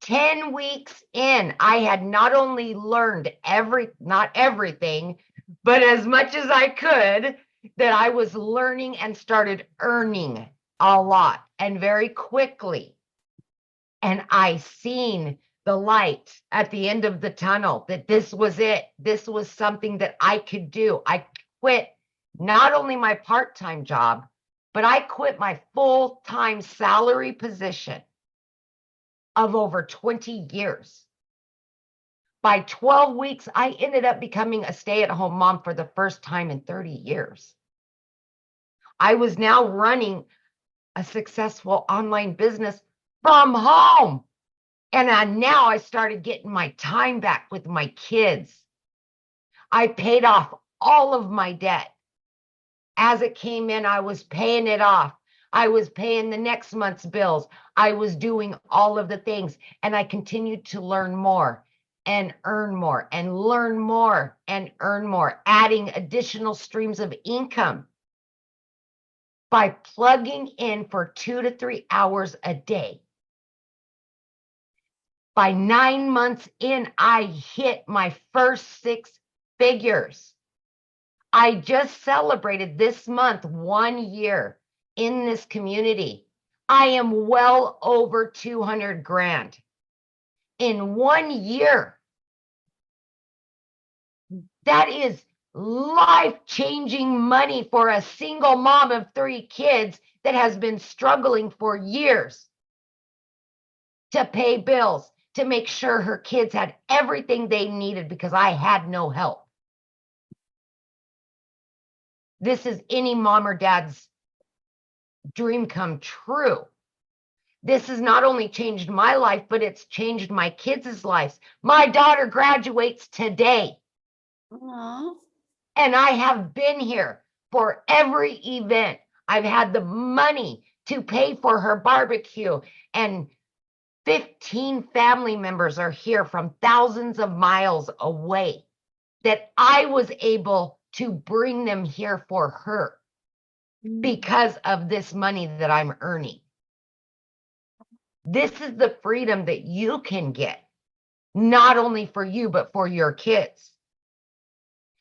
10 weeks in, I had not only learned not everything, but as much as I could, that I was learning and started earning a lot and very quickly. And I seen the light at the end of the tunnel, that this was it. This was something that I could do. I quit not only my part-time job, but I quit my full-time salary position of over 20 years. By 12 weeks, I ended up becoming a stay-at-home mom for the first time in 30 years. I was now running a successful online business from home. And now I started getting my time back with my kids. I paid off all of my debt. As it came in, I was paying it off. I was paying the next month's bills. I was doing all of the things, and I continued to learn more and earn more and learn more and earn more, adding additional streams of income by plugging in for 2 to 3 hours a day. By 9 months in, I hit my first 6 figures. I just celebrated this month 1 year in this community I am well over 200 grand in 1 year. That is life-changing money for a single mom of 3 kids that has been struggling for years to pay bills, to make sure her kids had everything they needed because I had no help. This is any mom or dad's dream come true. This has not only changed my life, but it's changed my kids' lives. My daughter graduates today. Aw. And I have been here for every event. I've had the money to pay for her barbecue, and 15 family members are here from thousands of miles away that I was able to bring them here for her because of this money that I'm earning. This is the freedom that you can get, not only for you, but for your kids.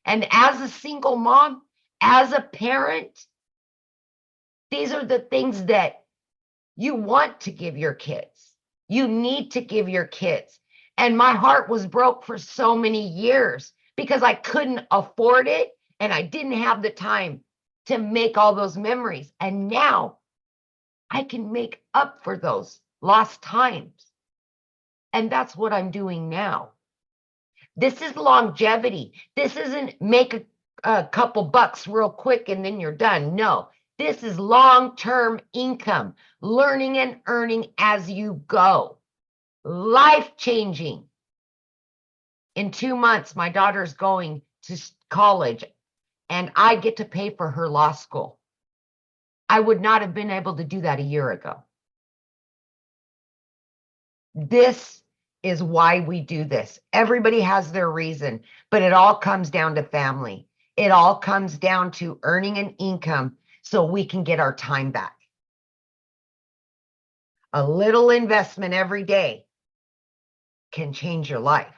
And as a single mom, as a parent, these are the things that you want to give your kids. You need to give your kids. And my heart was broke for so many years because I couldn't afford it and I didn't have the time to make all those memories. And now I can make up for those lost times. And that's what I'm doing now. This is longevity. This isn't make a couple bucks real quick and then you're done. No, this is long-term income, learning and earning as you go. Life-changing. In 2 months, my daughter's going to college and I get to pay for her law school. I would not have been able to do that a year ago. This is why we do this. Everybody has their reason, but it all comes down to family. It all comes down to earning an income so we can get our time back. A little investment every day can change your life.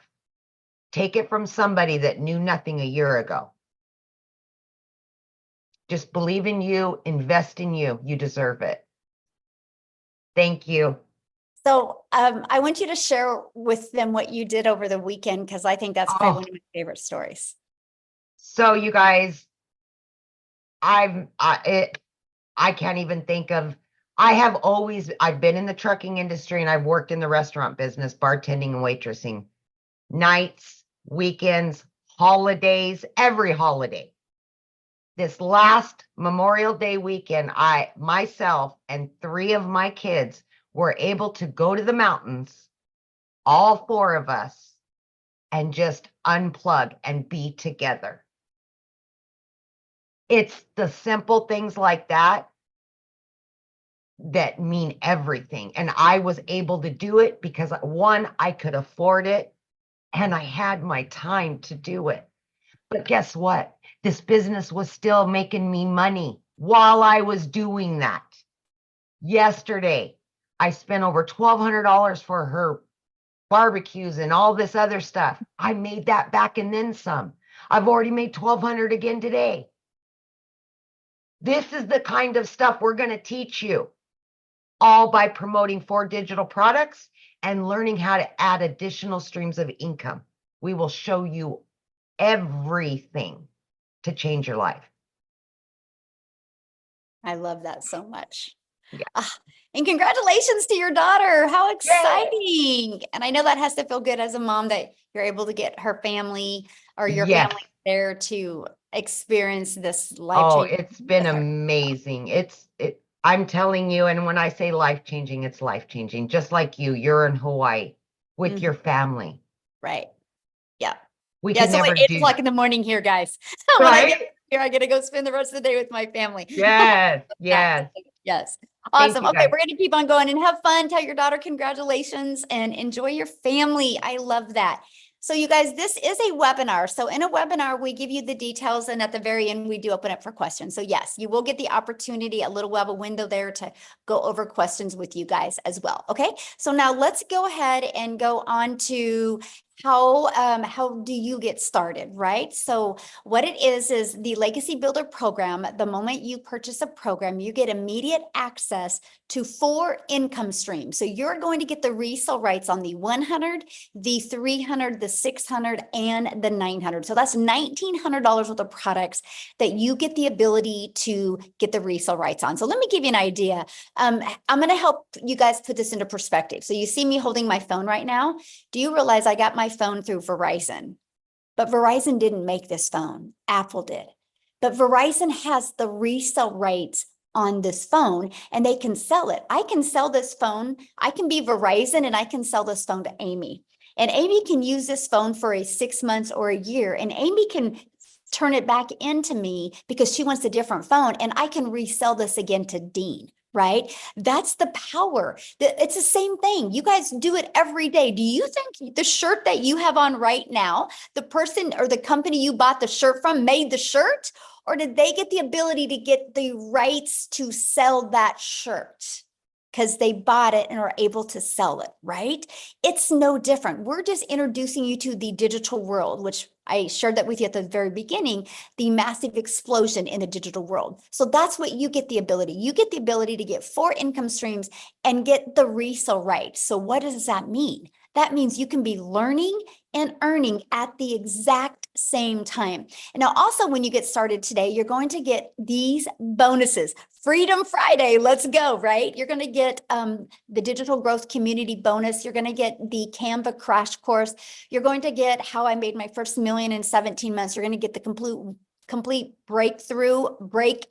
Take it from somebody that knew nothing a year ago. Just believe in you, invest in you. You deserve it. Thank you. So I want you to share with them what you did over the weekend, because I think that's probably one of my favorite stories. So you guys, I can't even think of, I've been in the trucking industry and I've worked in the restaurant business, bartending and waitressing, nights, weekends, holidays, every holiday. This last Memorial Day weekend, myself and 3 of my kids were able to go to the mountains, all 4 of us, and just unplug and be together. It's the simple things like that that mean everything. And I was able to do it because, 1, I could afford it and I had my time to do it. But guess what? This business was still making me money while I was doing that. Yesterday, I spent over $1,200 for her barbecues and all this other stuff. I made that back and then some. I've already made $1,200 again today. This is the kind of stuff we're going to teach you, all by promoting 4 digital products and learning how to add additional streams of income. We will show you everything to change your life. I love that so much. Yeah. And congratulations to your daughter. How exciting. And I know that has to feel good as a mom that you're able to get her family or your Yes. family there to experience this life. Oh, it's been amazing. I'm telling you, and when I say life-changing, it's life-changing. Just like you're in Hawaii with your family. Right. Yeah. We Yeah. can So never at 8 do o'clock that. in the morning here, guys. When I Right? get here, I get to go spend the rest of the day with my family. Yes, yes. Yes. Thank Awesome. you, Okay, guys. we're going to keep on going and have fun. Tell your daughter congratulations and enjoy your family. I love that. So you guys, this is a webinar. So in a webinar, we give you the details, and at the very end, we do open up for questions. So yes, you will get the opportunity, a little web window there to go over questions with you guys as well. Okay, so now let's go ahead and go on to how do you get started, right? So what it is the Legacy Builder program. The moment you purchase a program, you get immediate access to 4 income streams. So you're going to get the resale rights on the 100, the 300, the 600, and the 900. So that's $1,900 worth of products that you get the ability to get the resale rights on. So let me give you an idea. I'm going to help you guys put this into perspective. So you see me holding my phone right now. Do you realize I got my phone through Verizon? But Verizon didn't make this phone. Apple did. But Verizon has the resale rights on this phone and they can sell it. I can sell this phone. I can be Verizon and I can sell this phone to Amy. And Amy can use this phone for 6 months or a year. And Amy can turn it back into me because she wants a different phone. And I can resell this again to Dean. Right? That's the power. It's the same thing. You guys do it every day. Do you think the shirt that you have on right now, the person or the company you bought the shirt from made the shirt? Or did they get the ability to get the rights to sell that shirt? Because they bought it and are able to sell it, right? It's no different. We're just introducing you to the digital world, which I shared that with you at the very beginning, the massive explosion in the digital world. So that's what you get the ability. You get the ability to get 4 income streams and get the resale rights. So what does that mean? That means you can be learning and earning at the exact same time. And now also when you get started today, you're going to get these bonuses. Freedom Friday, let's go, right? You're going to get the Digital Growth Community bonus. You're going to get the Canva crash course. You're going to get how I made my first million in 17 months. You're going to get the complete breakdown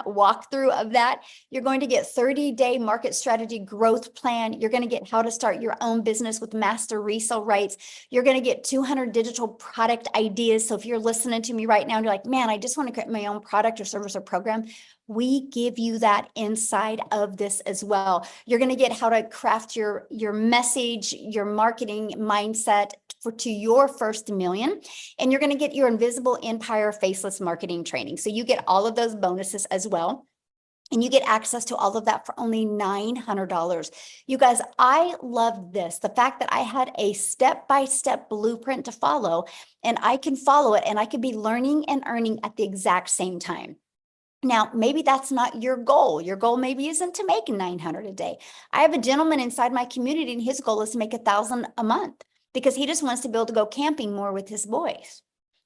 walkthrough of that. You're going to get 30-day market strategy growth plan. You're going to get how to start your own business with master resale rights. You're going to get 200 digital product ideas. So if you're listening to me right now and you're like, man, I just want to create my own product or service or program, we give you that inside of this as well. You're going to get how to craft your message, your marketing mindset to your first million. And you're going to get your Invisible Empire Faceless Marketing training. So you get all of those bonuses as well. And you get access to all of that for only $900. You guys, I love this. The fact that I had a step-by-step blueprint to follow, and I can follow it, and I could be learning and earning at the exact same time. Now, maybe that's not your goal. Your goal maybe isn't to make $900 a day. I have a gentleman inside my community, and his goal is to make $1,000 a month because he just wants to be able to go camping more with his boys.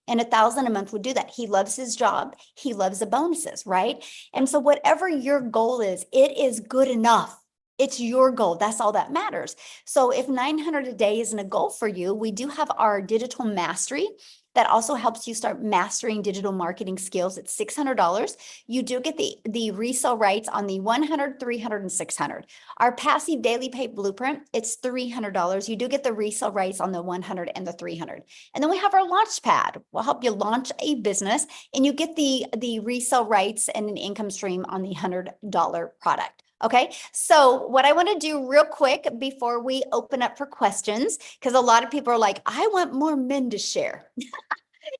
And $1,000 a month would do that. He loves his job. He loves the bonuses, right? And so whatever your goal is, it is good enough. It's your goal. That's all that matters. So if $900 a day isn't a goal for you, we do have our digital mastery that also helps you start mastering digital marketing skills. It's $600. You do get the resale rights on the 100, 300, and 600. Our passive daily pay blueprint, it's $300. You do get the resale rights on the 100 and the 300. And then we have our launch pad. We'll help you launch a business, and you get the resale rights and an income stream on the $100 product. Okay, so what I want to do real quick before we open up for questions, because a lot of people are like, I want more men to share.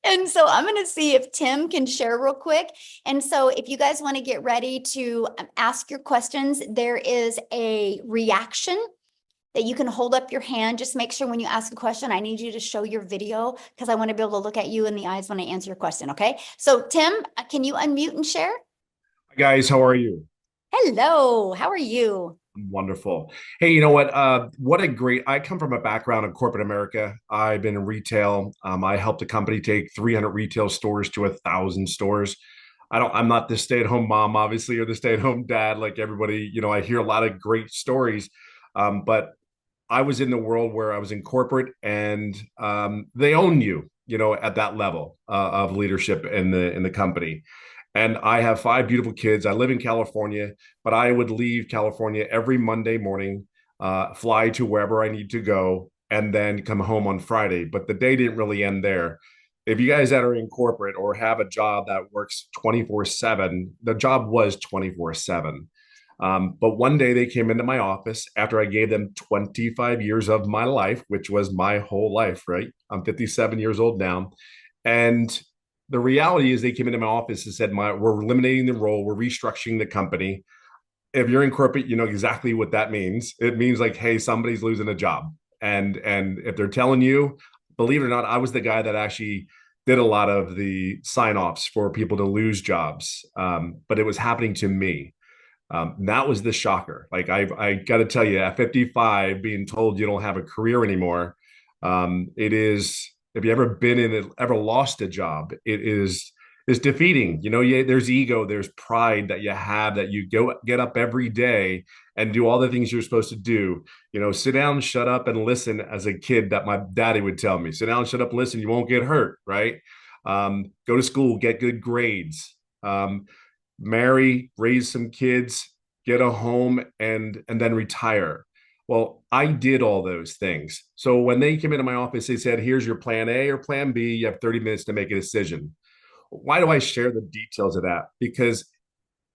And so I'm going to see if Tim can share real quick. And so if you guys want to get ready to ask your questions, there is a reaction that you can hold up your hand. Just make sure when you ask a question, I need you to show your video because I want to be able to look at you in the eyes when I answer your question. Okay, so Tim, can you unmute and share? Hi guys, how are you? Hello, how are you? Wonderful. Hey, you know what a great, I come from a background in corporate America. I've been in retail. I helped a company take 300 retail stores to 1,000 stores. I'm not the stay-at-home mom, obviously, or the stay-at-home dad, like everybody, I hear a lot of great stories. But I was in the world where I was in corporate and they own you, at that level of leadership in the company. And I have 5 beautiful kids. I live in California, but I would leave California every Monday morning, fly to wherever I need to go, and then come home on Friday. But the day didn't really end there. If you guys that are in corporate or have a job that works 24/7, the job was 24/7. But one day they came into my office after I gave them 25 years of my life, which was my whole life, right? I'm 57 years old now. And the reality is they came into my office and said, we're eliminating the role. We're restructuring the company. If you're in corporate, you know exactly what that means. It means like, hey, somebody's losing a job. And if they're telling you, believe it or not, I was the guy that actually did a lot of the sign-offs for people to lose jobs. But it was happening to me. That was the shocker. Like I got to tell you, at 55, being told you don't have a career anymore, it is. If you ever been in it, ever lost a job, it's defeating. You know, there's ego, there's pride that you have, that you get up every day and do all the things you're supposed to do. You know, sit down, shut up, and listen. As a kid, that my daddy would tell me, sit down, shut up, and listen. You won't get hurt, right? Go to school, get good grades. Marry, raise some kids, get a home, and then retire. Well, I did all those things. So when they came into my office, they said, here's your plan A or plan B. You have 30 minutes to make a decision. Why do I share the details of that? Because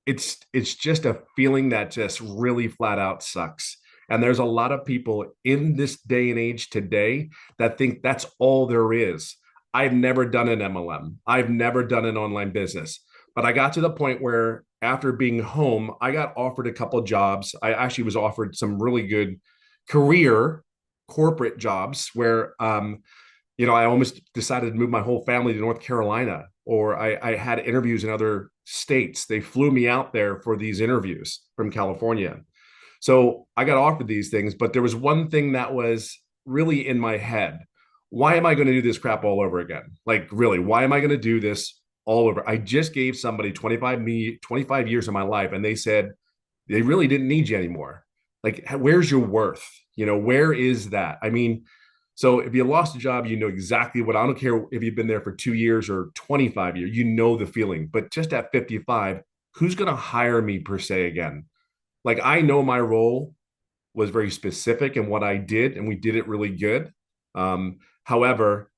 it's just a feeling that just really flat out sucks. And there's a lot of people in this day and age today that think that's all there is. I've never done an MLM. I've never done an online business. But I got to the point where after being home, I got offered a couple of jobs. I actually was offered some really good career corporate jobs where, you know, I almost decided to move my whole family to North Carolina, or I had interviews in other states. They flew me out there for these interviews from California. So I got offered these things, but there was one thing that was really in my head. Why am I going to do this crap all over again? Like, really, why am I going to do this all over? I just gave somebody 25 years of my life, and they said they really didn't need you anymore. Like, where's your worth? You know, where is that? I mean, so if you lost a job, you know exactly what, I don't care if you've been there for 2 years or 25 years, you know the feeling. But just at 55, who's going to hire me per se again? Like, I know my role was very specific in what I did, and we did it really good. However,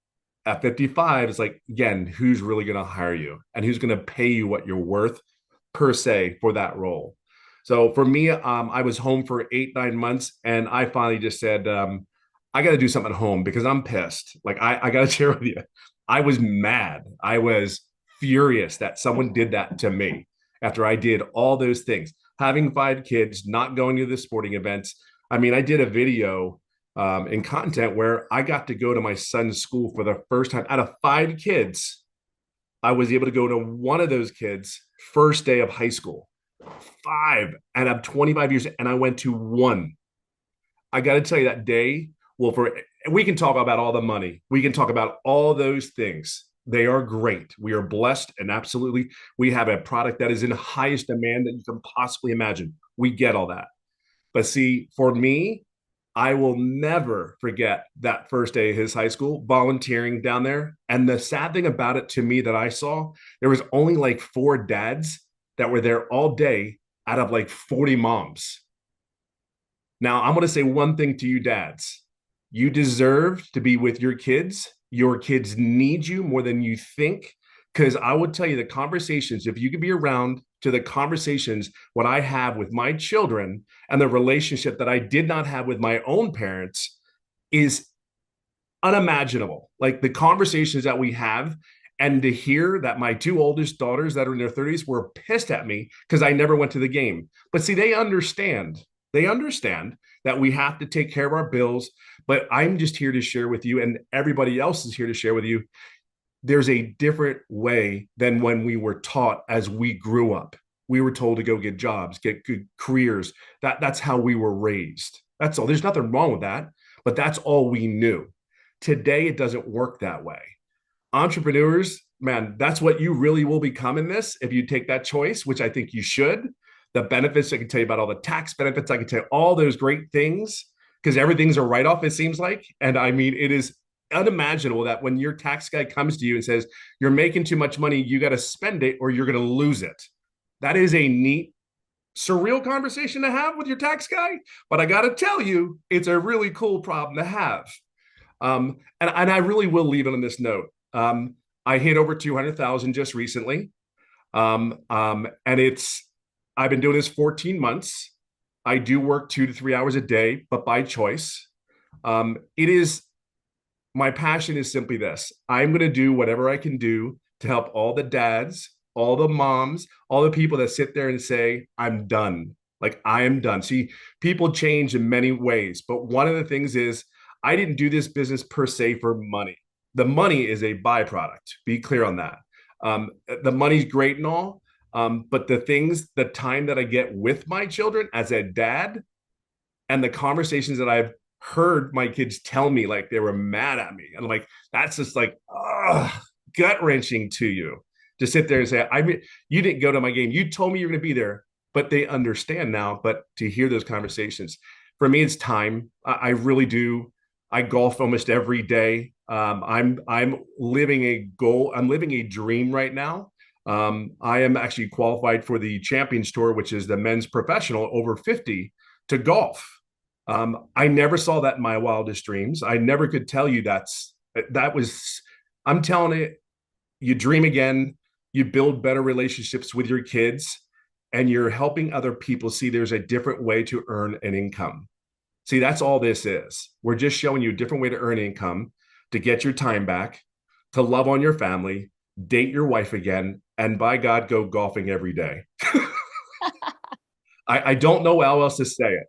at 55, it's like, again, who's really going to hire you and who's going to pay you what you're worth per se for that role? So for me, I was home for 8-9 months, and I finally just said, I got to do something at home because I'm pissed. Like, I got to share with you, I was mad. I was furious that someone did that to me after I did all those things, having 5 kids, not going to the sporting events. I mean, I did a video in content where I got to go to my son's school for the first time. Out of 5 kids, I was able to go to one of those kids' first day of high school. 5, and I'm 25 years, and I went to one. I got to tell you, that day, well, we can talk about all the money. We can talk about all those things. They are great. We are blessed, and absolutely, we have a product that is in highest demand that you can possibly imagine. We get all that. But see, for me, I will never forget that first day of his high school, volunteering down there. And the sad thing about it to me that I saw, there was only like 4 dads that were there all day out of like 40 moms. Now, I'm going to say one thing to you dads. You deserve to be with your kids. Your kids need you more than you think. Because I would tell you, the conversations, if you could be around to the conversations, what I have with my children and the relationship that I did not have with my own parents is unimaginable. Like, the conversations that we have, and to hear that my 2 oldest daughters that are in their 30s were pissed at me because I never went to the game. But see, they understand that we have to take care of our bills. But I'm just here to share with you, and everybody else is here to share with you, there's a different way than when we were taught as we grew up. We were told to go get jobs, get good careers. That's how we were raised. That's all. There's nothing wrong with that, but that's all we knew. Today, it doesn't work that way. Entrepreneurs, man, that's what you really will become in this if you take that choice, which I think you should. The benefits, I can tell you about all the tax benefits. I can tell you all those great things because everything's a write-off, it seems like. And I mean, it is unimaginable that when your tax guy comes to you and says, you're making too much money, you got to spend it or you're going to lose it. That is a neat, surreal conversation to have with your tax guy. But I got to tell you, it's a really cool problem to have. And I really will leave it on this note. I hit over 200,000 just recently. And I've been doing this 14 months. I do work 2 to 3 hours a day, but by choice. My passion is simply this. I'm going to do whatever I can do to help all the dads, all the moms, all the people that sit there and say, I'm done. Like, I am done. See, people change in many ways, but one of the things is I didn't do this business per se for money. The money is a byproduct. Be clear on that. The money's great and all, but the time that I get with my children as a dad, and the conversations that I've heard my kids tell me, like they were mad at me, and I'm like, that's just like gut wrenching to you to sit there and say, you didn't go to my game. You told me you're going to be there, but they understand now. But to hear those conversations, for me, it's time. I really do. I golf almost every day. I'm living a goal. I'm living a dream right now. I am actually qualified for the Champions Tour, which is the men's professional over 50 to golf. I never saw that in my wildest dreams. I never could tell you I'm telling it, you dream again, you build better relationships with your kids, and you're helping other people see there's a different way to earn an income. See, that's all this is. We're just showing you a different way to earn income, to get your time back, to love on your family, date your wife again, and by God, go golfing every day. I don't know how else to say it.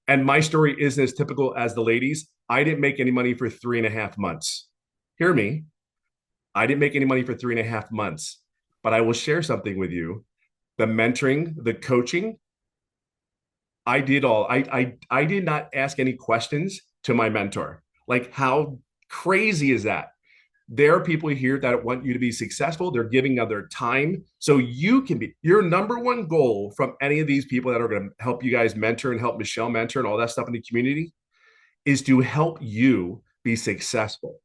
And my story isn't as typical as the ladies. I didn't make any money for 3.5 months. Hear me. I didn't make any money for 3.5 months, but I will share something with you. The mentoring, the coaching, I did all. I did not ask any questions to my mentor. Like, how crazy is that? There are people here that want you to be successful. They're giving of their time so you can be. Your number one goal from any of these people that are going to help you guys mentor and help Michelle mentor and all that stuff in the community is to help you be successful.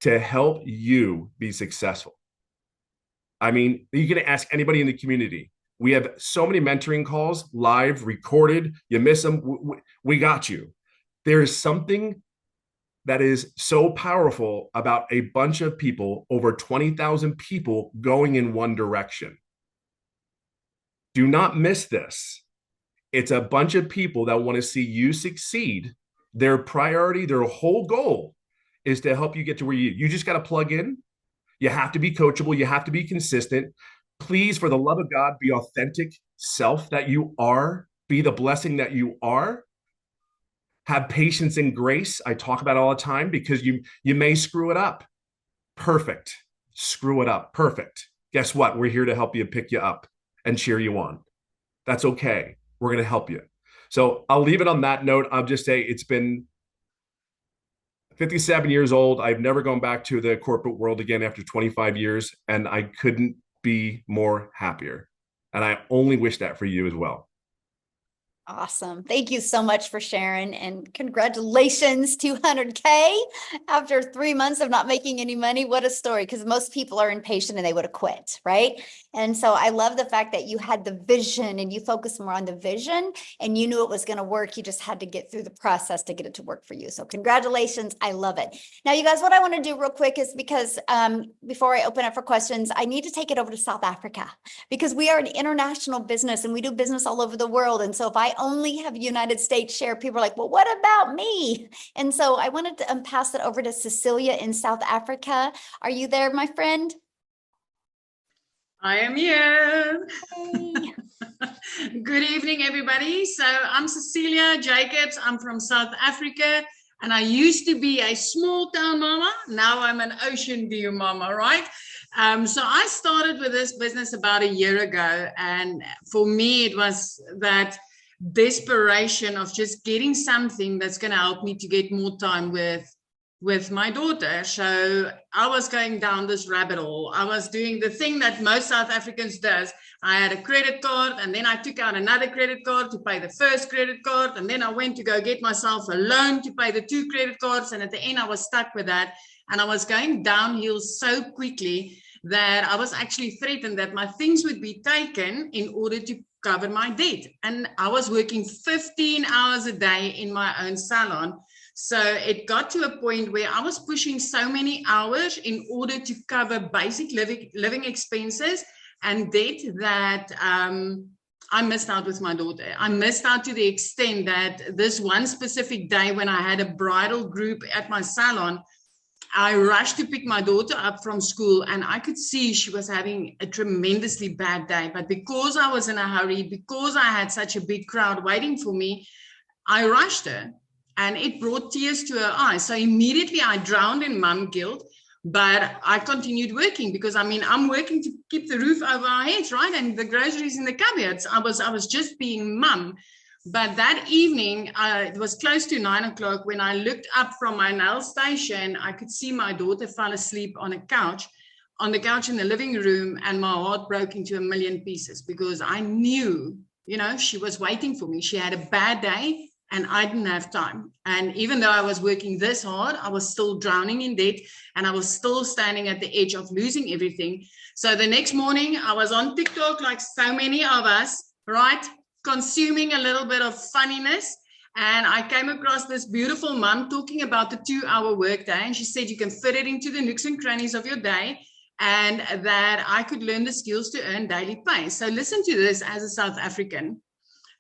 To help you be successful. I mean, you can ask anybody in the community. We have so many mentoring calls, live, recorded. You miss them, we got you. There is something that is so powerful about a bunch of people, over 20,000 people going in one direction. Do not miss this. It's a bunch of people that want to see you succeed. Their priority, their whole goal is to help you get to where you just got to plug in. You have to be coachable. You have to be consistent. Please, for the love of God, be authentic self that you are. Be the blessing that you are. Have patience and grace. I talk about it all the time because you may screw it up. Perfect. Screw it up. Perfect. Guess what? We're here to help you, pick you up, and cheer you on. That's okay. We're going to help you. So I'll leave it on that note. I'll just say it's been 57 years old. I've never gone back to the corporate world again after 25 years, and I couldn't be more happier. And I only wish that for you as well. Awesome. Thank you so much for sharing, and congratulations, 200K after 3 months of not making any money. What a story, because most people are impatient and they would have quit, right? And so I love the fact that you had the vision and you focused more on the vision and you knew it was going to work. You just had to get through the process to get it to work for you. So congratulations. I love it. Now, you guys, what I want to do real quick is because before I open up for questions, I need to take it over to South Africa because we are an international business and we do business all over the world. And so if I only have United States share, people are like, well, what about me? And so I wanted to pass it over to Cecilia in South Africa. Are you there, my friend? I am here. Hey. Good evening, everybody. So I'm Cecilia Jacobs. I'm from South Africa, and I used to be a small town mama. Now I'm an ocean view mama, right? So I started with this business about a year ago, and for me, it was that desperation of just getting something that's going to help me to get more time with my daughter. So I was going down this rabbit hole. I was doing the thing that most South Africans does. I had a credit card, and then I took out another credit card to pay the first credit card, and then I went to go get myself a loan to pay the 2 credit cards, and at the end I was stuck with that, and I was going downhill so quickly that I was actually threatened that my things would be taken in order to cover my debt. And I was working 15 hours a day in my own salon. So it got to a point where I was pushing so many hours in order to cover basic living expenses and debt that I missed out with my daughter. I missed out to the extent that this one specific day when I had a bridal group at my salon, I rushed to pick my daughter up from school, and I could see she was having a tremendously bad day. But because I was in a hurry, because I had such a big crowd waiting for me, I rushed her. and it brought tears to her eyes. So immediately I drowned in mum guilt, but I continued working because, I mean, I'm working to keep the roof over our heads, right? And the groceries in the cupboards. I was just being mum. But that evening, it was close to 9 o'clock. When I looked up from my nail station, I could see my daughter fall asleep on the couch in the living room, and my heart broke into a million pieces because I knew, you know, she was waiting for me. She had a bad day and I didn't have time. And even though I was working this hard, I was still drowning in debt and I was still standing at the edge of losing everything. So the next morning I was on TikTok, like so many of us, right? Consuming a little bit of funniness, and I came across this beautiful mom talking about the 2-hour workday, and she said you can fit it into the nooks and crannies of your day, and that I could learn the skills to earn daily pay. So listen to this. As a South African,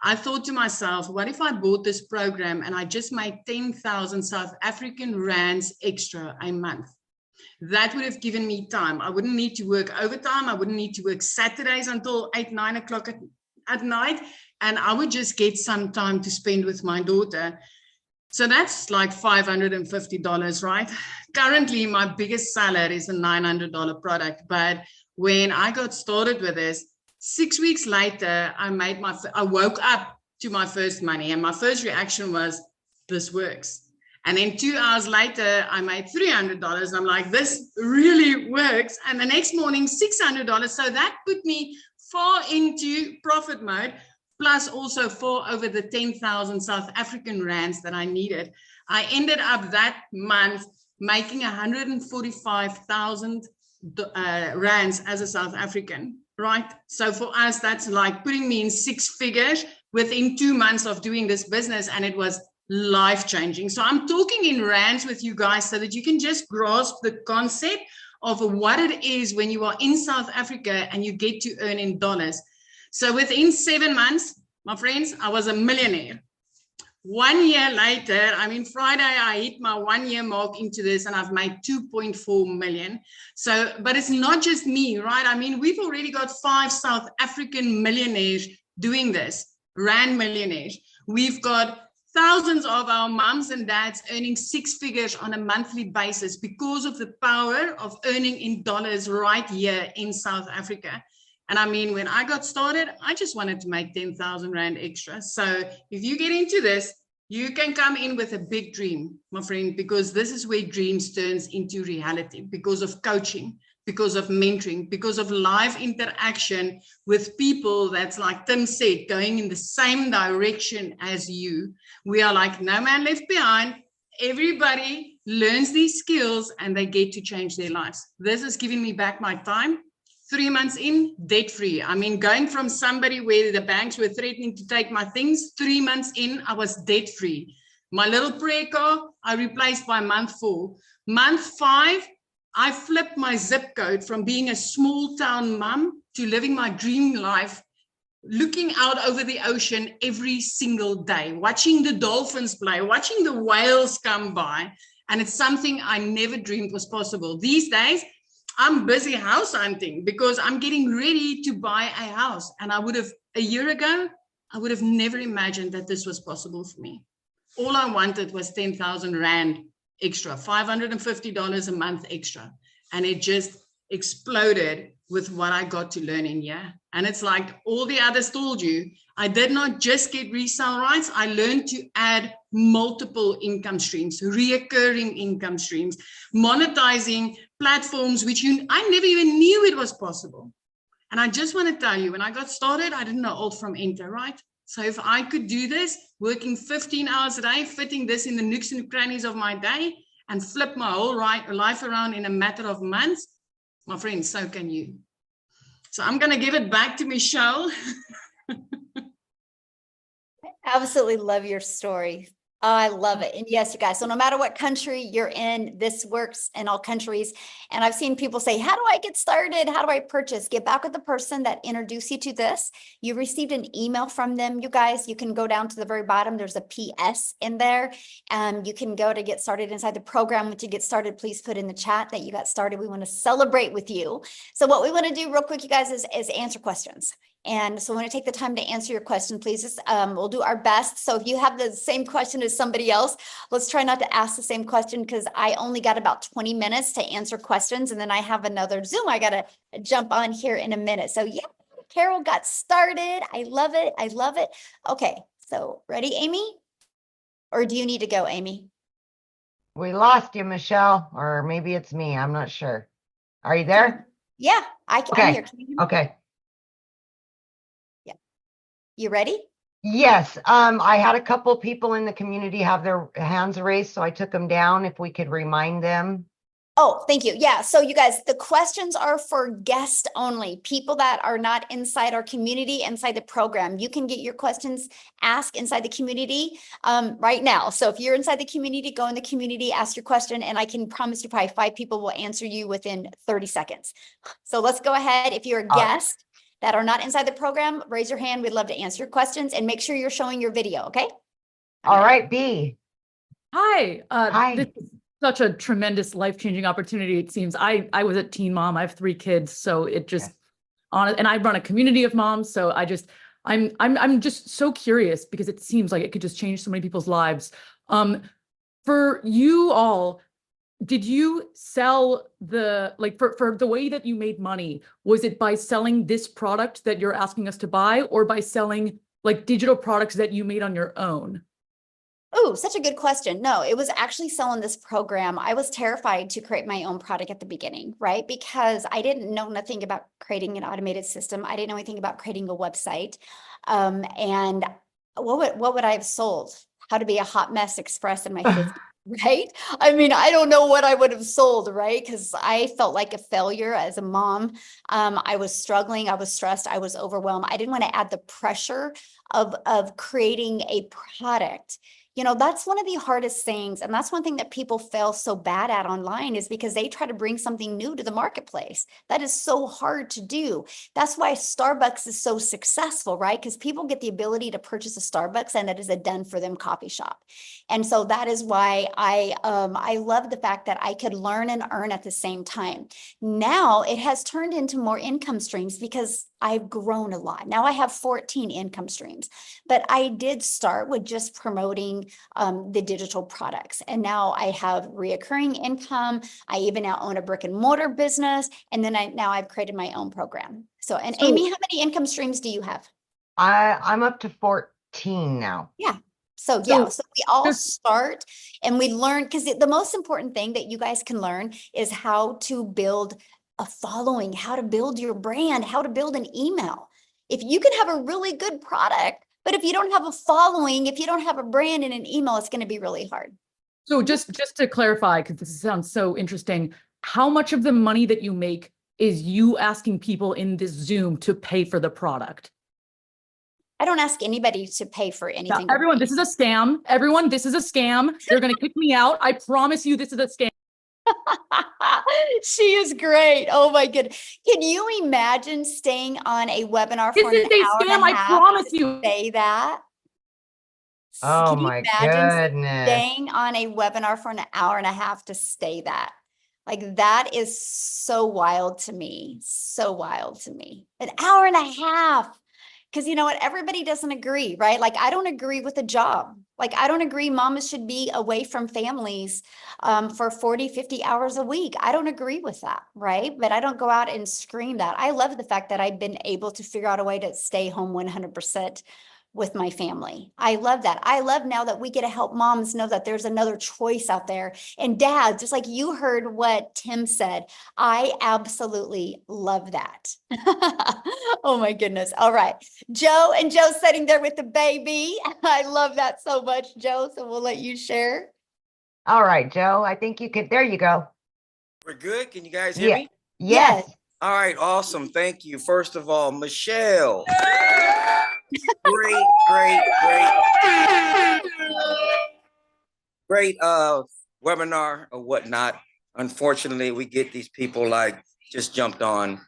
I thought to myself, what if I bought this program and I just made 10,000 South African rands extra a month? That would have given me time. I wouldn't need to work overtime. I wouldn't need to work Saturdays until 8, 9 o'clock at night. And I would just get some time to spend with my daughter. So that's like $550, right? Currently, my biggest seller is a $900 product. But when I got started with this, 6 weeks later, I woke up to my first money. And my first reaction was, this works. And then 2 hours later, I made $300. I'm like, this really works. And the next morning, $600. So that put me far into profit mode, plus also for over the 10,000 South African rands that I needed. I ended up that month making 145,000 rands as a South African, right? So for us, that's like putting me in 6 figures within 2 months of doing this business, and it was life-changing. So I'm talking in rands with you guys so that you can just grasp the concept of what it is when you are in South Africa and you get to earn in dollars. So within 7 months, my friends, I was a millionaire. 1 year later, I mean, Friday, I hit my 1 year mark into this and I've made 2.4 million. So, but it's not just me, right? I mean, we've already got 5 South African millionaires doing this, rand millionaires. We've got thousands of our moms and dads earning 6 figures on a monthly basis because of the power of earning in dollars right here in South Africa. And I mean, when I got started, I just wanted to make 10,000 rand extra. So if you get into this, you can come in with a big dream, my friend, because this is where dreams turns into reality, because of coaching, because of mentoring, because of live interaction with people that's, like Tim said, going in the same direction as you. We are like no man left behind. Everybody learns these skills and they get to change their lives. This is giving me back my time. 3 months in, debt-free. I mean, going from somebody where the banks were threatening to take my things, 3 months in, I was debt-free. My little prayer car, I replaced by month 4. Month 5, I flipped my zip code from being a small town mom to living my dream life, looking out over the ocean every single day, watching the dolphins play, watching the whales come by. And it's something I never dreamed was possible. These days, I'm busy house hunting because I'm getting ready to buy a house. And a year ago, I would have never imagined that this was possible for me. All I wanted was 10,000 rand extra, $550 a month extra. And it just exploded with what I got to learn in here. And it's like all the others told you, I did not just get resale rights. I learned to add multiple income streams, reoccurring income streams, monetizing platforms, which I never even knew it was possible. And I just want to tell you, when I got started, I didn't know Alt from Enter, right? So if I could do this, working 15 hours a day, fitting this in the nooks and crannies of my day, and flip my whole life around in a matter of months, my friends, so can you. So I'm going to give it back to Michelle. Absolutely love your story. I love it. And yes, you guys, so no matter what country you're in, this works in all countries. And I've seen people say, how do I get started? How do I purchase? Get back with the person that introduced you to this. You received an email from them. You guys, you can go down to the very bottom. There's a PS in there. You can go to get started inside the program. Once you get started, please put in the chat that you got started. We want to celebrate with you. So what we want to do real quick, you guys, is answer questions. And so we want to take the time to answer your question, please. We'll do our best. So if you have the same question as somebody else, let's try not to ask the same question because I only got about 20 minutes to answer questions. And then I have another Zoom I got to jump on here in a minute. So yeah, Carol got started. I love it. I love it. Okay, so ready, Amy? Or do you need to go, Amy? We lost you, Michelle, or maybe it's me. I'm not sure. Are you there? Yeah, I'm Okay. here. Can you hear me? Okay. You ready? Yes, I had a couple people in the community have their hands raised, so I took them down if we could remind them. Oh, thank you. Yeah. So you guys, the questions are for guests only, people that are not inside our community, inside the program. You can get your questions asked inside the community right now. So if you're inside the community, go in the community, ask your question, and I can promise you probably 5 people will answer you within 30 seconds. So let's go ahead. If you're a guest that are not inside the program, raise your hand. We'd love to answer your questions and make sure you're showing your video. Okay. All right, B. Hi. Hi. This is such a tremendous life-changing opportunity. It seems I was a teen mom. I have 3 kids, so it just and I run a community of moms. So I'm just so curious because it seems like it could just change so many people's lives. For you all, did you sell for the way that you made money? Was it by selling this product that you're asking us to buy, or by selling like digital products that you made on your own? Oh, such a good question. No, it was actually selling this program. I was terrified to create my own product at the beginning, right? Because I didn't know nothing about creating an automated system. I didn't know anything about creating a website. And what would I have sold? How to be a hot mess express in my 50s, right? I mean, I don't know what I would have sold, right? Because I felt like a failure as a mom. I was struggling. I was stressed. I was overwhelmed. I didn't want to add the pressure of creating a product. You know, that's one of the hardest things. And that's one thing that people fail so bad at online is because they try to bring something new to the marketplace. That is so hard to do. That's why Starbucks is so successful, right? Because people get the ability to purchase a Starbucks and that is a done for them coffee shop. And so that is why I love the fact that I could learn and earn at the same time. Now it has turned into more income streams because I've grown a lot. Now I have 14 income streams, but I did start with just promoting the digital products. And now I have reoccurring income. I even now own a brick and mortar business. And then now I've created my own program. So, Amy, how many income streams do you have? I'm up to 14 now. Yeah. So we all start and we learn, because the most important thing that you guys can learn is how to build a following, how to build your brand, how to build an email. If you can have a really good product, but if you don't have a following, if you don't have a brand and an email, it's going to be really hard. So just to clarify, because this sounds so interesting, how much of the money that you make is you asking people in this Zoom to pay for the product? I don't ask anybody to pay for anything. Yeah, everyone, this is a scam. Everyone, this is a scam. They're going to kick me out. I promise you this is a scam. She is great. Oh my goodness. Can you imagine staying on a webinar for This is a scam, I promise you. Say that. Oh Can you my imagine goodness. staying on a webinar for an hour and a half to stay that? Like that is so wild to me. So wild to me. An hour and a half. Because you know what, everybody doesn't agree, right? Like I don't agree with a job. Like I don't agree mamas should be away from families for 40, 50 hours a week. I don't agree with that, right? But I don't go out and scream that. I love the fact that I've been able to figure out a way to stay home 100% with my family. I love that. I love now that we get to help moms know that there's another choice out there. And dads, just like you heard what Tim said, I absolutely love that. Oh my goodness. All right. Joe, and Joe's sitting there with the baby. I love that so much, Joe. So we'll let you share. All right, Joe, I think you could, there you go. We're good. Can you guys hear me? Yes. All right. Awesome. Thank you. First of all, Michelle. Great webinar or whatnot. Unfortunately, we get these people like just jumped on.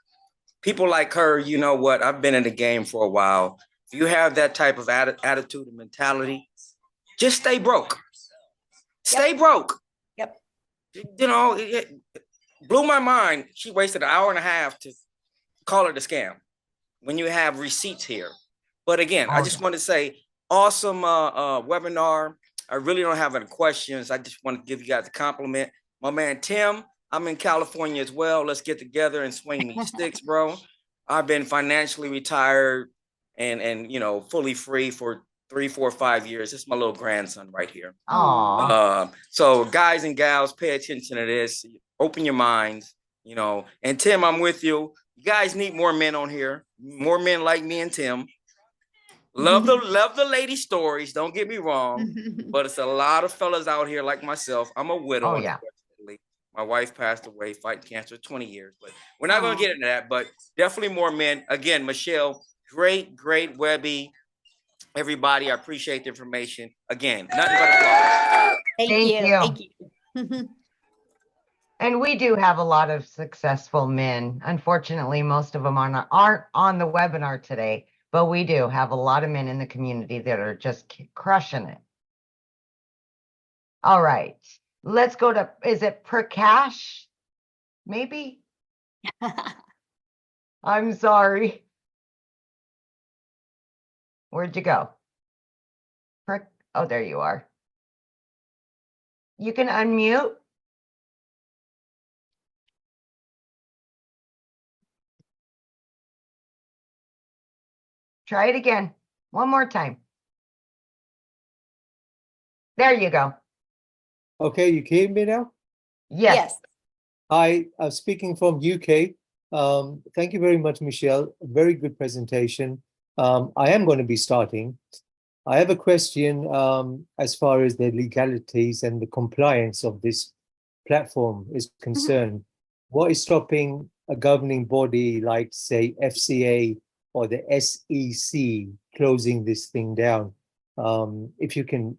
People like her, you know what? I've been in the game for a while. If you have that type of attitude and mentality, just stay broke. Stay broke. Yep. You know, it blew my mind. She wasted an hour and a half to call it a scam. when you have receipts here. But again, I Oh, just yeah. want to say, awesome webinar. I really don't have any questions. I just want to give you guys a compliment. My man Tim, I'm in California as well. Let's get together and swing me sticks, bro. I've been financially retired and you know, fully free for 3, 4, 5 years. This is my little grandson right here. Aw. So guys and gals, pay attention to this. Open your minds, you know. And Tim, I'm with you. You guys need more men on here. More men like me and Tim. Love the lady stories. Don't get me wrong, but it's a lot of fellas out here like myself. I'm a widow, Oh, yeah. unfortunately. My wife passed away fighting cancer 20 years, but we're not going to get into that. But definitely more men. Again, Michelle, great Webby. Everybody, I appreciate the information. Again, nothing but applause. Thank Thank you. you. Thank you. And we do have a lot of successful men. Unfortunately, most of them aren't on the webinar today, but we do have a lot of men in the community that are just crushing it. All right, let's go to, is it Prakash? Maybe? I'm sorry. Where'd you go? Oh, there you are. You can unmute. Try it again. One more time. There you go. Okay, you can hear me now? Yes. Hi, I'm speaking from UK. Thank you very much, Michelle. Very good presentation. I am going to be starting. I have a question as far as the legalities and the compliance of this platform is concerned. What is stopping a governing body like, say, FCA or the SEC closing this thing down? If you can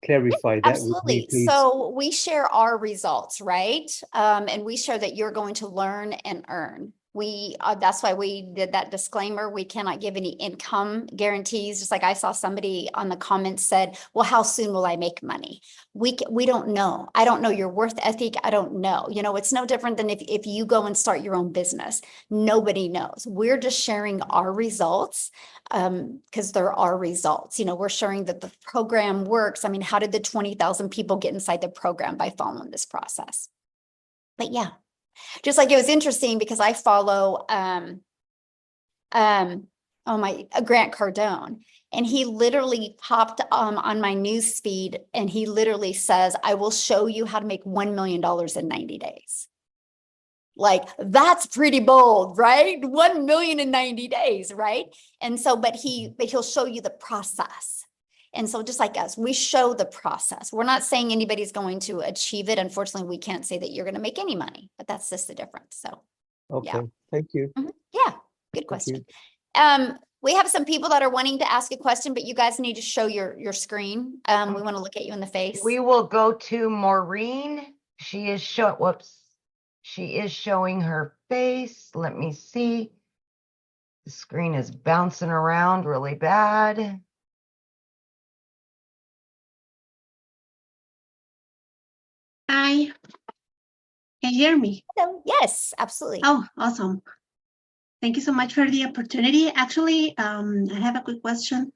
clarify that with me, Absolutely. please. So we share our results, right? And we share that you're going to learn and earn. That's why we did that disclaimer. We cannot give any income guarantees. Just like I saw somebody on the comments said, well, how soon will I make money? We don't know. I don't know your worth ethic. I don't know. You know, it's no different than if you go and start your own business. Nobody knows. We're just sharing our results because there are results. You know, we're sharing that the program works. I mean, how did the 20,000 people get inside the program? By following this process? But yeah. Just like it was interesting because I follow Grant Cardone, and he literally popped on my news feed and he literally says, I will show you how to make $1 million in 90 days. Like, that's pretty bold, right? 1 million in 90 days, right? And so, but he'll show you the process. And so just like us, we show the process. We're not saying anybody's going to achieve it. Unfortunately, we can't say that you're going to make any money, but that's just the difference. So, Okay, yeah. thank you. Yeah, good question. We have some people that are wanting to ask a question, but you guys need to show your screen. We want to look at you in the face. We will go to Maureen. She is showing her face. Let me see. The screen is bouncing around really bad. Hi, can you hear me? Hello. Yes, absolutely. Oh, awesome. Thank you so much for the opportunity. Actually, I have a quick question.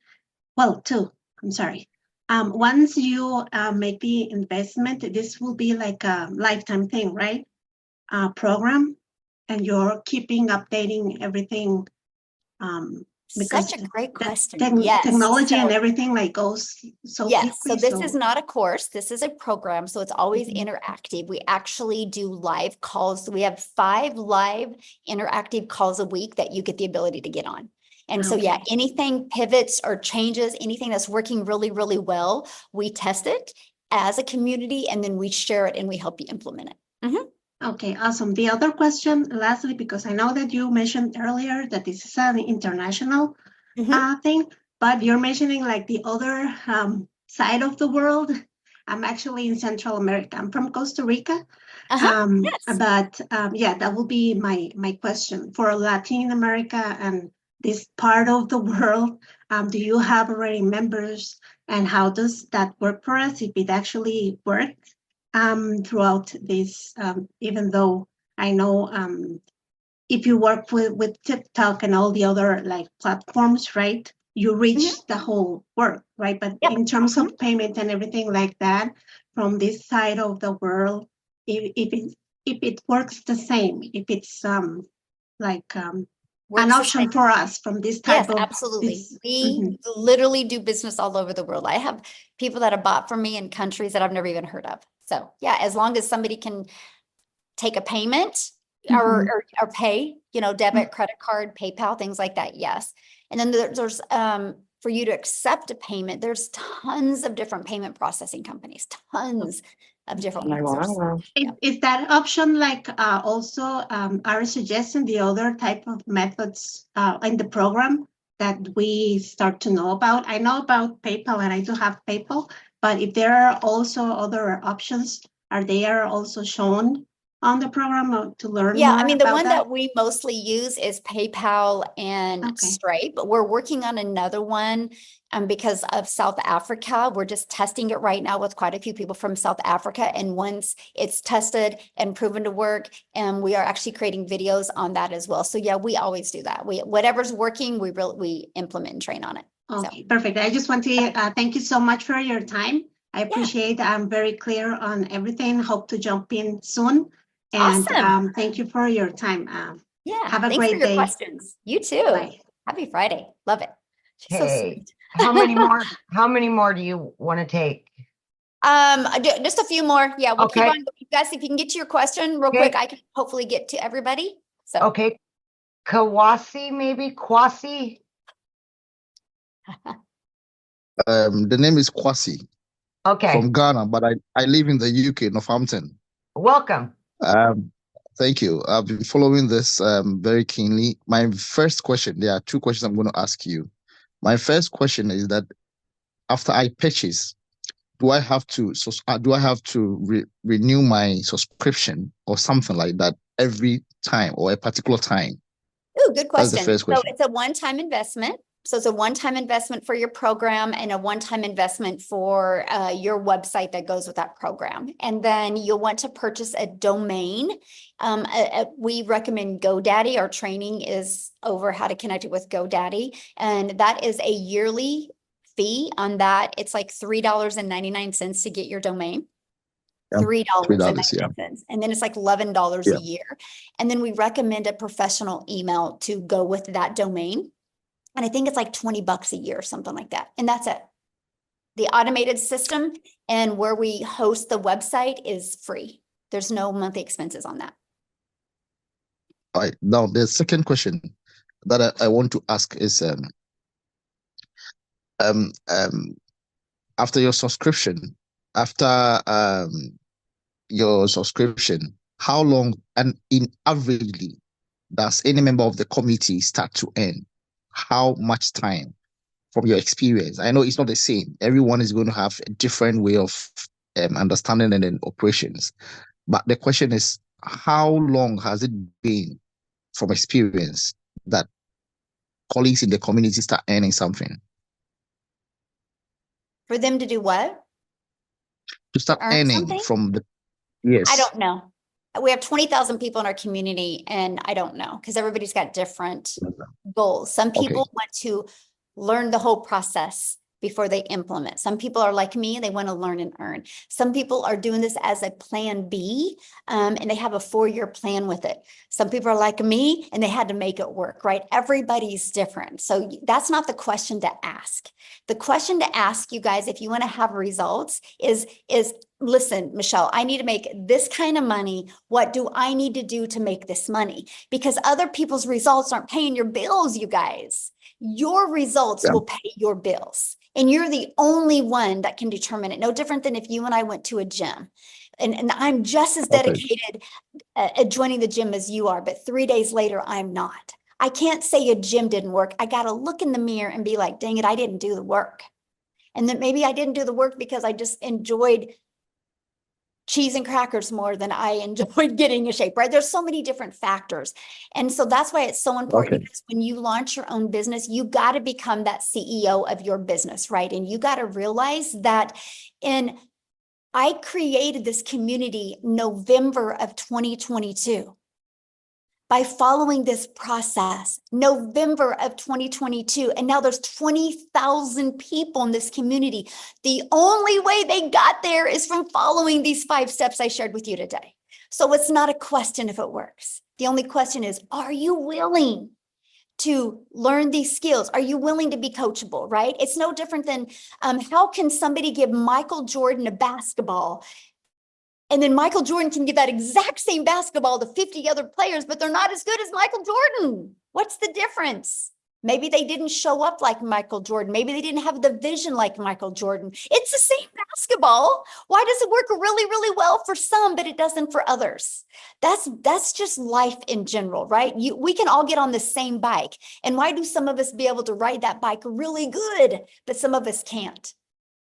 Well, two, I'm sorry. Once you make the investment, this will be like a lifetime thing, right? Program, and you're keeping updating everything. Because Such a great question. Technology and So- everything like goes so Yes, so quickly, this is not a course, this is a program, so it's always Mhm. interactive. We actually do live calls. We have 5 live interactive calls a week that you get the ability to get on. And so, yeah, Okay. anything pivots or changes, anything that's working really, really well, we test it as a community and then we share it and we help you implement it. Okay, awesome. The other question, lastly, because I know that you mentioned earlier that this is an international thing, but you're mentioning like the other side of the world. I'm actually in Central America. I'm from Costa Rica. Yes. But yeah, that will be my question for Latin America and this part of the world. Do you have already members, and how does that work for us? If it actually worked throughout this, even though I know if you work with TikTok and all the other like platforms, right? You reach the whole world, right? But Yep. in terms of payment and everything like that, from this side of the world, if it works the same, if it's Works an the option same. for us from this Yes, type of absolutely. this- We Mhm. literally do business all over the world. I have people that have bought from me in countries that I've never even heard of. So yeah, as long as somebody can take a payment or, Mhm. or pay, you know, debit, credit card, PayPal, things like that, yes. And then there's for you to accept a payment, there's tons of different payment processing companies, tons of different ones. Is that option like also are suggesting the other type of methods in the program that we start to know about? I know about PayPal and I do have PayPal, but if there are also other options, are they also shown on the program to learn Yeah, more I mean, the about one that we mostly use is PayPal and Okay. Stripe, but we're working on another one because of South Africa. We're just testing it right now with quite a few people from South Africa. And once it's tested and proven to work, and we are actually creating videos on that as well. So yeah, we always do that. Whatever's working, we implement and train on it. Okay, perfect. I just want to thank you so much for your time. I appreciate I'm very clear on everything. Hope to jump in soon. And Awesome. thank you for your time. Yeah, have a thanks great for your day. questions. You too. Bye. Happy Friday. Love it. She's so Hey, sweet. how many more? How many more do you want to take? Just a few more. Yeah, we'll keep Okay. on. You guys, if you can get to your question real Okay. quick, I can hopefully get to everybody. So Okay. Kawasi, maybe Kwasi. The name is Kwasi Okay. from Ghana, but I live in the UK, Northampton. Welcome. Thank you. I've been following this very keenly. My first question, there are two questions I'm going to ask you. My first question is that after I purchase, do I have to renew my subscription or something like that every time or a particular time? ooh, good That's the question. first So question. it's a one-time investment. So it's a one-time investment for your program and a one-time investment for your website that goes with that program. And then you'll want to purchase a domain. We recommend GoDaddy. Our training is over how to connect it with GoDaddy. And that is a yearly fee on that. It's like $3.99 to get your domain. Yeah, $3.99. And then it's like $11 Yeah. a year. And then we recommend a professional email to go with that domain. And I think it's like $20 a year or something like that. And that's it. The automated system and where we host the website is free. There's no monthly expenses on that. All right. Now, the second question that I want to ask is after your subscription, how long and in averagely does any member of the committee start to earn? How much time from your experience? I know it's not the same. Everyone is going to have a different way of understanding and then operations. But the question is, how long has it been from experience that colleagues in the community start earning something? For them to do what? To start earn earning something? from the, yes. I don't know. We have 20,000 people in our community and I don't know because everybody's got different goals. Some people want to learn the whole process before they implement. Some people are like me, they want to learn and earn. Some people are doing this as a plan B, and they have a 4-year plan with it. Some people are like me and they had to make it work, right? Everybody's different. So that's not the question to ask. The question to ask you guys, if you want to have results is listen, Michelle, I need to make this kind of money. What do I need to do to make this money? Because other people's results aren't paying your bills, you guys. Your results will pay your bills. And you're the only one that can determine it. No different than if you and I went to a gym. And I'm just as dedicated at joining the gym as you are, but 3 days later, I'm not. I can't say a gym didn't work. I got to look in the mirror and be like, dang it, I didn't do the work. And then maybe I didn't do the work because I just enjoyed cheese and crackers more than I enjoyed getting in shape, right? There's so many different factors. And so that's why it's so important because when you launch your own business, you got to become that CEO of your business, right? And you got to realize that I created this community November of 2022. by following this process, November of 2022, and now there's 20,000 people in this community. The only way they got there is from following these 5 steps I shared with you today. So it's not a question if it works. The only question is, are you willing to learn these skills? Are you willing to be coachable, right? It's no different than how can somebody give Michael Jordan a basketball, and then Michael Jordan can give that exact same basketball to 50 other players, but they're not as good as Michael Jordan. What's the difference? Maybe they didn't show up like Michael Jordan. Maybe they didn't have the vision like Michael Jordan. It's the same basketball. Why does it work really, really well for some, but it doesn't for others? That's just life in general, right? We can all get on the same bike. And why do some of us be able to ride that bike really good, but some of us can't?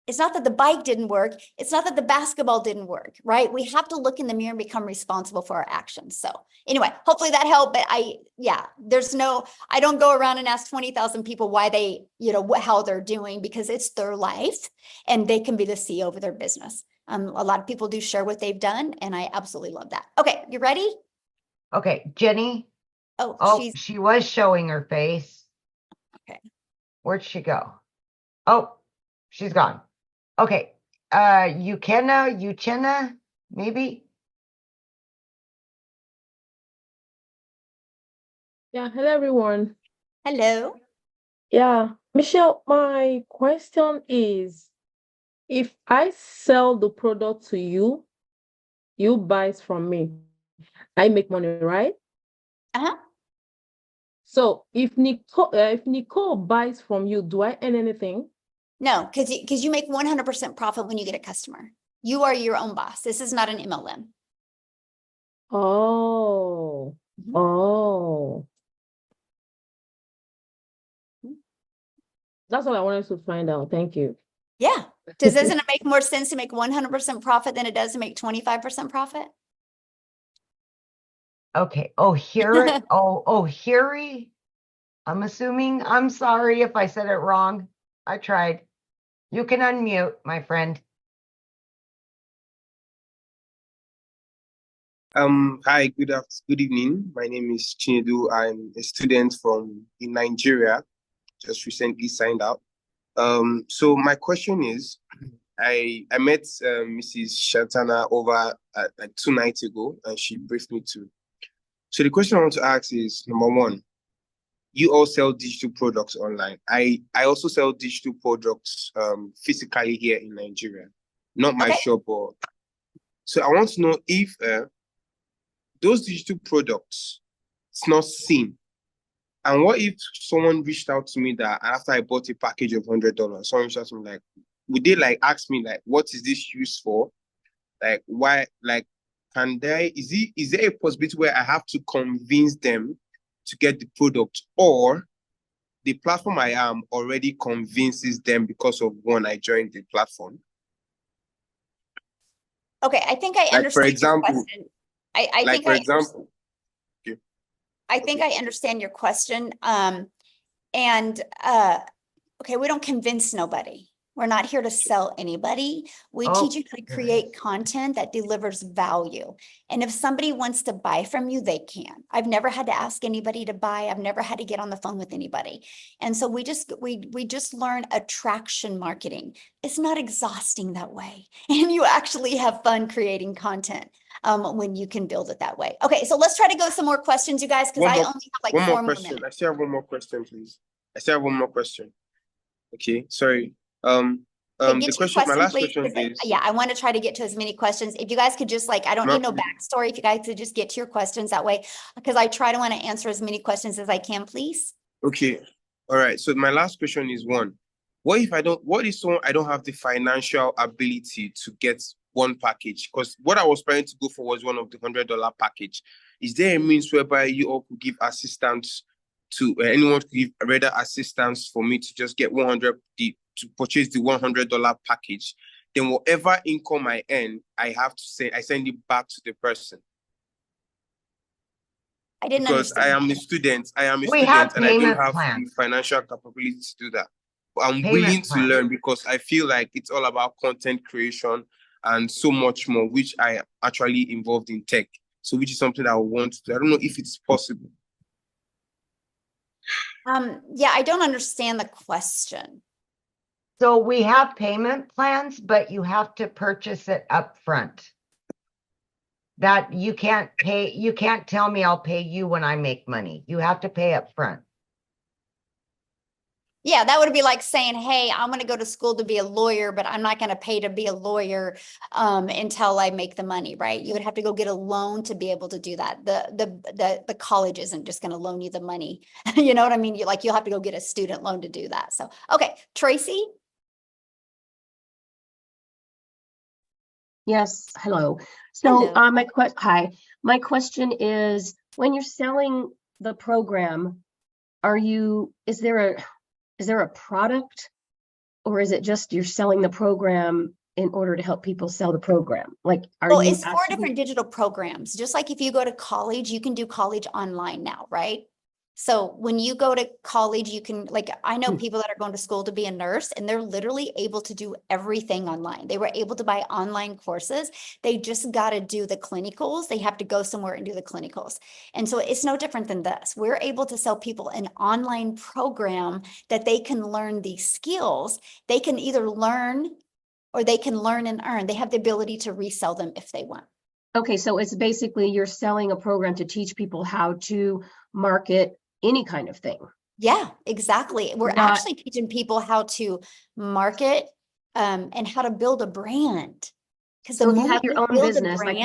It's not that the bike didn't work. It's not that the basketball didn't work, right? We have to look in the mirror and become responsible for our actions. So anyway, hopefully that helped. But I don't go around and ask 20,000 people why they, how they're doing, because it's their life and they can be the CEO of their business. A lot of people do share what they've done, and I absolutely love that. Okay, you ready? Okay, Jenny. Oh, she was showing her face. Okay. Where'd she go? Oh, she's gone. Okay, Uchenna, maybe? Yeah, hello everyone. Hello. Yeah, Michelle, my question is, if I sell the product to you, you buy it from me, I make money, right? Uh-huh. So if Nicole buys from you, do I earn anything? No, because you make 100% profit when you get a customer. You are your own boss. This is not an MLM. Oh, oh. That's what I wanted to find out. Thank you. Yeah. Doesn't it make more sense to make 100% profit than it does to make 25% profit? Okay. Oh, here. Hiri. I'm assuming. I'm sorry if I said it wrong. I tried. You can unmute, my friend. Hi, good evening. My name is Chinedu. I'm a student in Nigeria, just recently signed out. So my question is, I met Mrs. Shantana over like 2 nights ago, and she briefed me too. So the question I want to ask is, number one, you all sell digital products online. I also sell digital products physically here in Nigeria, not my shop. So I want to know if those digital products, it's not seen. And what if someone reached out to me that after I bought a package of $100, someone reached out to me like, would they like ask me like, what is this used for? Like, why? Like, is there a possibility where I have to convince them to get the product, or the platform I am already convinces them because of when I joined the platform? Okay, I think I understand your question. I think I understand your question. Okay, we don't convince nobody. We're not here to sell anybody. We teach you how to create content that delivers value. And if somebody wants to buy from you, they can. I've never had to ask anybody to buy. I've never had to get on the phone with anybody. And so we just learn attraction marketing. It's not exhausting that way. And you actually have fun creating content when you can build it that way. Okay, so let's try to go some more questions, you guys, because I only have like 4 more minutes. I still have one more question, please. I still have one more question. Okay, sorry. My last question is, yeah, I want to try to get to as many questions. If you guys could just I don't need no backstory. If you guys could just get to your questions that way, because I try to want to answer as many questions as I can, please. Okay. All right. So my last question is what if I don't have the financial ability to get one package? Because what I was planning to go for was one of the $100 package. Is there a means whereby you all could give assistance to anyone could give rather assistance for me to just get to purchase the $100 package? Then whatever income I earn, I send it back to the person. I didn't because understand. I am a student. And I don't have the financial capability to do that. But I'm willing to learn because I feel like it's all about content creation and so much more, which I am actually involved in tech. So which is something I want to do. I don't know if it's possible. Yeah, I don't understand the question. So we have payment plans, but you have to purchase it up front. That you can't tell me I'll pay you when I make money. You have to pay up front. Yeah, that would be like saying, hey, I'm going to go to school to be a lawyer, but I'm not going to pay to be a lawyer until I make the money, right? You would have to go get a loan to be able to do that. The college isn't just going to loan you the money. You know what I mean? You'll have to go get a student loan to do that. So, okay, Tracy? Yes, hello. So Hello. my question is, when you're selling the program, is there a product, or is it just you're selling the program in order to help people sell the program? Like, Well, it's 4 different digital programs. Just like if you go to college, you can do college online now, right? So when you go to college, you can, like, I know people that are going to school to be a nurse, and they're literally able to do everything online. They were able to buy online courses. They just got to do the clinicals. They have to go somewhere and do the clinicals. And so it's no different than this. We're able to sell people an online program that they can learn these skills. They can either learn or they can learn and earn. They have the ability to resell them if they want. Okay, so it's basically you're selling a program to teach people how to market any kind of thing. Yeah, exactly. We're actually teaching people how to market and how to build a brand. Because the So if you moment have your you own build a business, like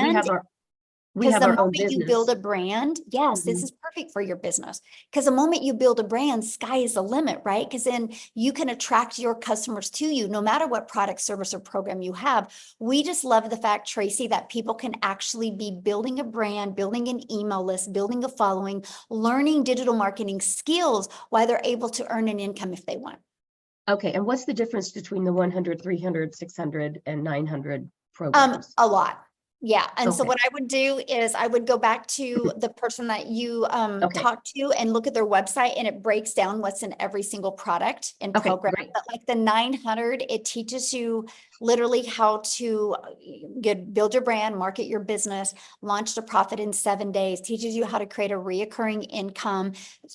we have brand, our own you build business. a brand, yes, this Mhm. is perfect for your business. Because the moment you build a brand, sky is the limit, right? Because then you can attract your customers to you, no matter what product, service, or program you have. We just love the fact, Tracy, that people can actually be building a brand, building an email list, building a following, learning digital marketing skills while they're able to earn an income if they want. Okay, and what's the difference between the 100, 300, 600, and 900 programs? A lot. Yeah. And so Okay. what I would do is I would go back to the person that you Okay. talked to and look at their website, and it breaks down what's in every single product and Okay, program. great. But like the 900, it teaches you literally how to build your brand, market your business, launch to profit in 7 days, teaches you how to create a reoccurring income,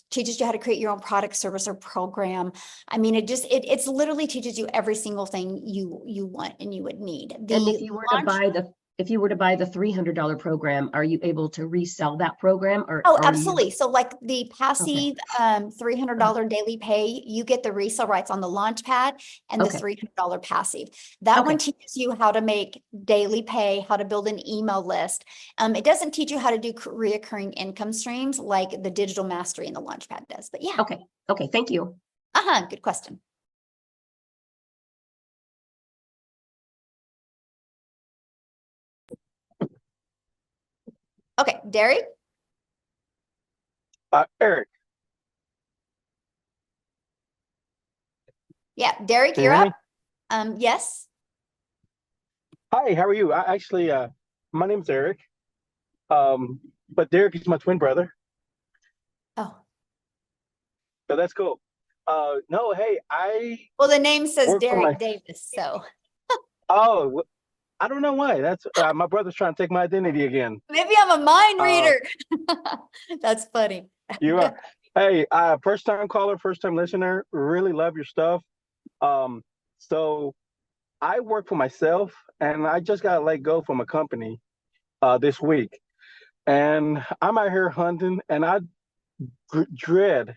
teaches you how to create your own product, service, or program. I mean, it's literally teaches you every single thing you want and you would need. And if you were to buy the $300 program, are you able to resell that program, or Oh, are you- absolutely. So like the passive $300 daily pay, you get the resale rights on the Launchpad and the Okay. $300 passive. That one teaches you how to make daily pay, how to build an email list. It doesn't teach you how to do reoccurring income streams like the digital mastery and the Launchpad does. But yeah. Okay. Okay. Thank you. Good question. Okay, Derek? Eric. Yeah, Derek, Can you you're hear up. Yes. Hi, how are you? My name's Eric. But Derek is my twin brother. Oh. So that's cool. No, hey, Well, the name says work for Derek Davis, so. Oh, I don't know why. That's my brother's trying to take my identity again. Maybe I'm a mind reader. That's funny. You are. Hey, first time caller, first time listener. Really love your stuff. So I work for myself, and I just got let go from a company this week, and I'm out here hunting, and I dread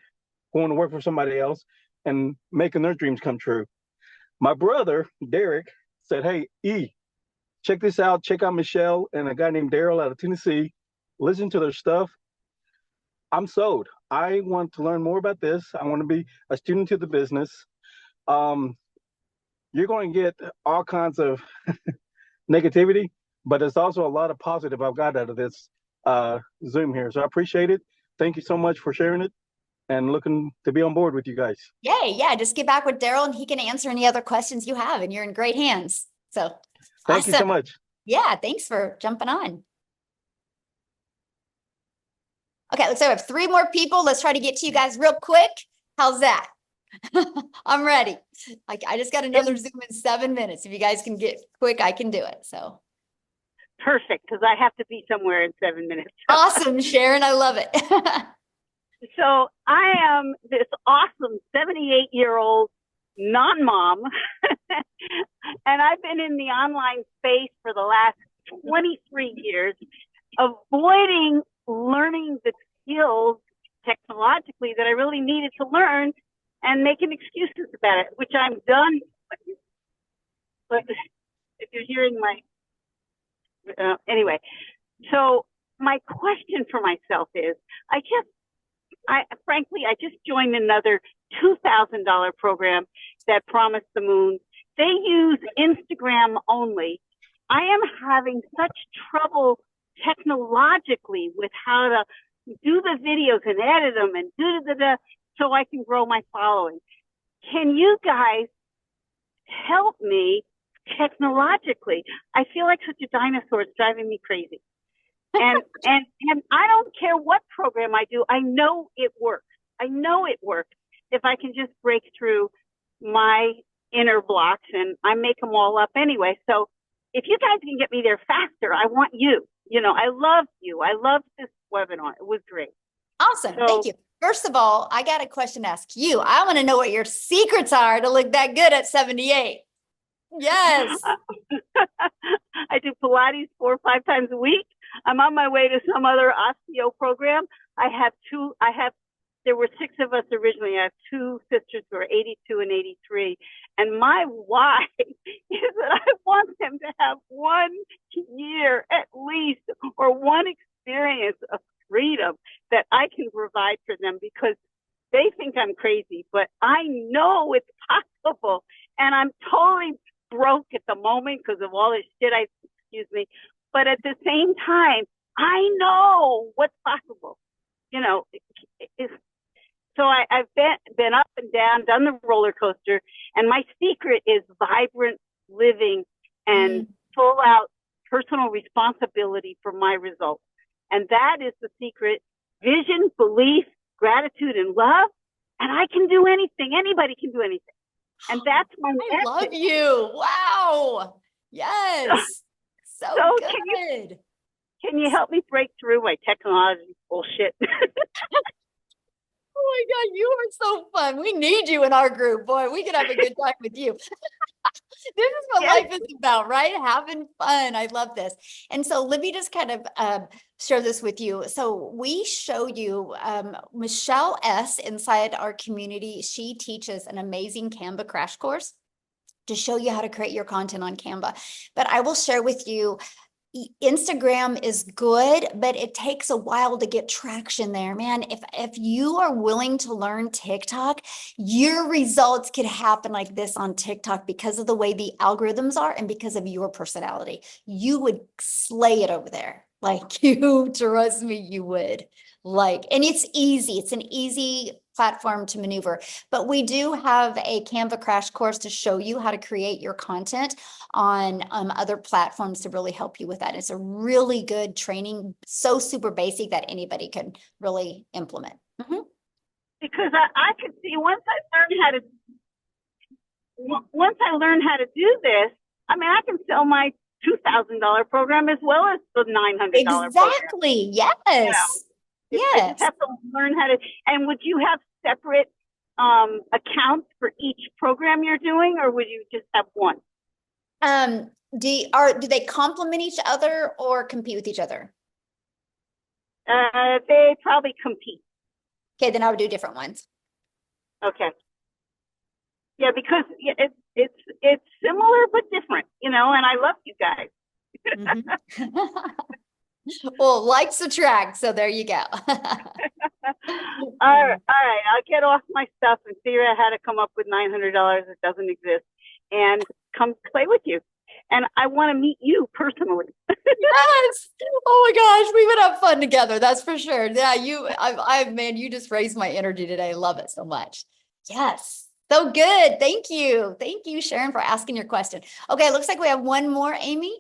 going to work for somebody else and making their dreams come true. My brother Derek said, "Hey, check this out. Check out Michelle and a guy named Daryl out of Tennessee. Listen to their stuff. I'm sold. I want to learn more about this. I want to be a student to the business. You're going to get all kinds of negativity, but there's also a lot of positive I've got out of this Zoom here. So I appreciate it. Thank you so much for sharing it, and looking to be on board with you guys." Yay, yeah, just get back with Daryl and he can answer any other questions you have, and you're in great hands. So Thank you so much. Yeah, thanks for jumping on. Okay, so I have 3 more people. Let's try to get to you guys real quick. How's that? I'm ready. I just got another Zoom in 7 minutes. If you guys can get quick, I can do it. So Perfect, because I have to be somewhere in 7 minutes. Awesome, Sharon. I love it. So I am this awesome 78-year-old non-mom, and I've been in the online space for the last 23 years, avoiding learning the skills technologically that I really needed to learn and making excuses about it, which I'm done. But if you're hearing my, anyway, so my question for myself is, frankly, I just joined another $2,000 program that promised the moon. They use Instagram only. I am having such trouble technologically with how to do the videos and edit them and so I can grow my following. Can you guys help me technologically? I feel like such a dinosaur. It's driving me crazy. And I don't care what program I do. I know it works. I know it works if I can just break through my inner blocks, and I make them all up anyway. So if you guys can get me there faster, I want you. You know, I love you. I love this webinar. It was great. Awesome. Thank you. First of all, I got a question to ask you. I want to know what your secrets are to look that good at 78. Yes. I do Pilates 4 or 5 times a week. I'm on my way to some other osteo program. There were 6 of us originally. I have 2 sisters who are 82 and 83. And my why is that I want them to have 1 year at least, or 1 experience of freedom that I can provide for them, because they think I'm crazy, but I know it's possible. And I'm totally broke at the moment because of all this shit excuse me. But at the same time, I know what's possible. You know, so I've been up and down, done the roller coaster, and my secret is vibrant living and full out personal responsibility for my results. And that is the secret: vision, belief, gratitude, and love. And I can do anything. Anybody can do anything. And that's my I love you. Wow. Yes. So good. Can you help me break through my technology bullshit? Oh my God, you are so fun. We need you in our group. Boy, we could have a good time with you. This is what life is about, right? Having fun. I love this. And so let me just kind of share this with you. So we show you Michelle S. inside our community. She teaches an amazing Canva crash course to show you how to create your content on Canva. But I will share with you, Instagram is good, but it takes a while to get traction there, man. If you are willing to learn TikTok, your results could happen like this on TikTok because of the way the algorithms are and because of your personality. You would slay it over there. Like, you trust me, you would. And it's easy. It's an easy platform to maneuver. But we do have a Canva crash course to show you how to create your content on other platforms to really help you with that. It's a really good training, so super basic that anybody can really implement. Because I could see once I learn how to do this, I mean, I can sell my $2,000 program as well as the $900 program. Exactly. Yes. You know? Yes. I just have to learn how to. And would you have separate accounts for each program you're doing, or would you just have one? Do they complement each other or compete with each other? They probably compete. Okay, then I would do different ones. Okay. Yeah, because it's similar but different, you know. And I love you guys. Well, likes attract, so there you go. All right. I'll get off my stuff and figure out how to come up with $900 that doesn't exist, and come play with you. And I want to meet you personally. Yes. Oh my gosh, we would have fun together. That's for sure. Yeah, man, you just raised my energy today. Love it so much. Yes. So good. Thank you. Thank you, Sharon, for asking your question. Okay, looks like we have one more, Amy.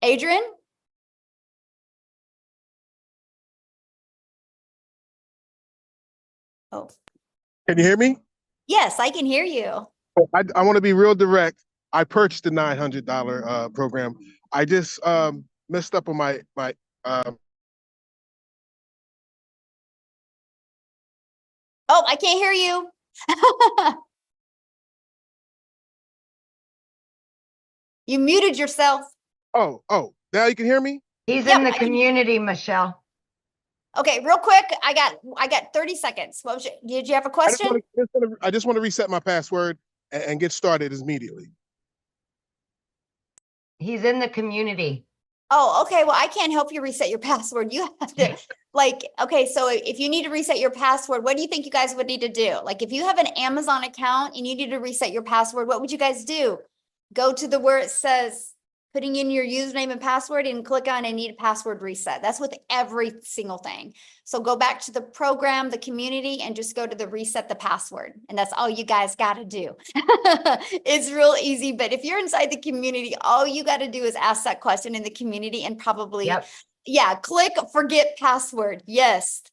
Adrian? Oh. Can you hear me? Yes, I can hear you. I want to be real direct. I purchased the $900 program. I just messed up on my Oh, I can't hear you. You muted yourself. oh, now you can hear me? He's Yeah, in the I can- community, Michelle. Okay, real quick, I got 30 seconds. What was did you have a question? I just want to reset my password and get started immediately. He's in the community. Oh, okay. Well, I can't help you reset your password. You have to okay, so if you need to reset your password, what do you think you guys would need to do? Like if you have an Amazon account and you need to reset your password, what would you guys do? Go to where it says putting in your username and password and click on I need a password reset. That's with every single thing. So go back to the program, the community, and just go to the reset the password. And that's all you guys got to do. It's real easy. But if you're inside the community, all you got to do is ask that question in the community and probably, yeah, click forget password. Yes.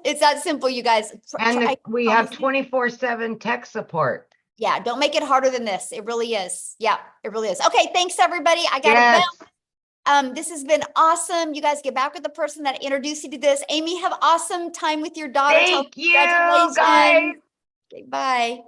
It's that simple, you guys. And we have 24/7 tech support. Yeah, don't make it harder than this. It really is. Yeah, it really is. Okay, thanks everybody. I got to bounce. This has been awesome. You guys get back with the person that introduced you to this. Amy, have awesome time with your daughter. Thank you, guys. Okay, bye.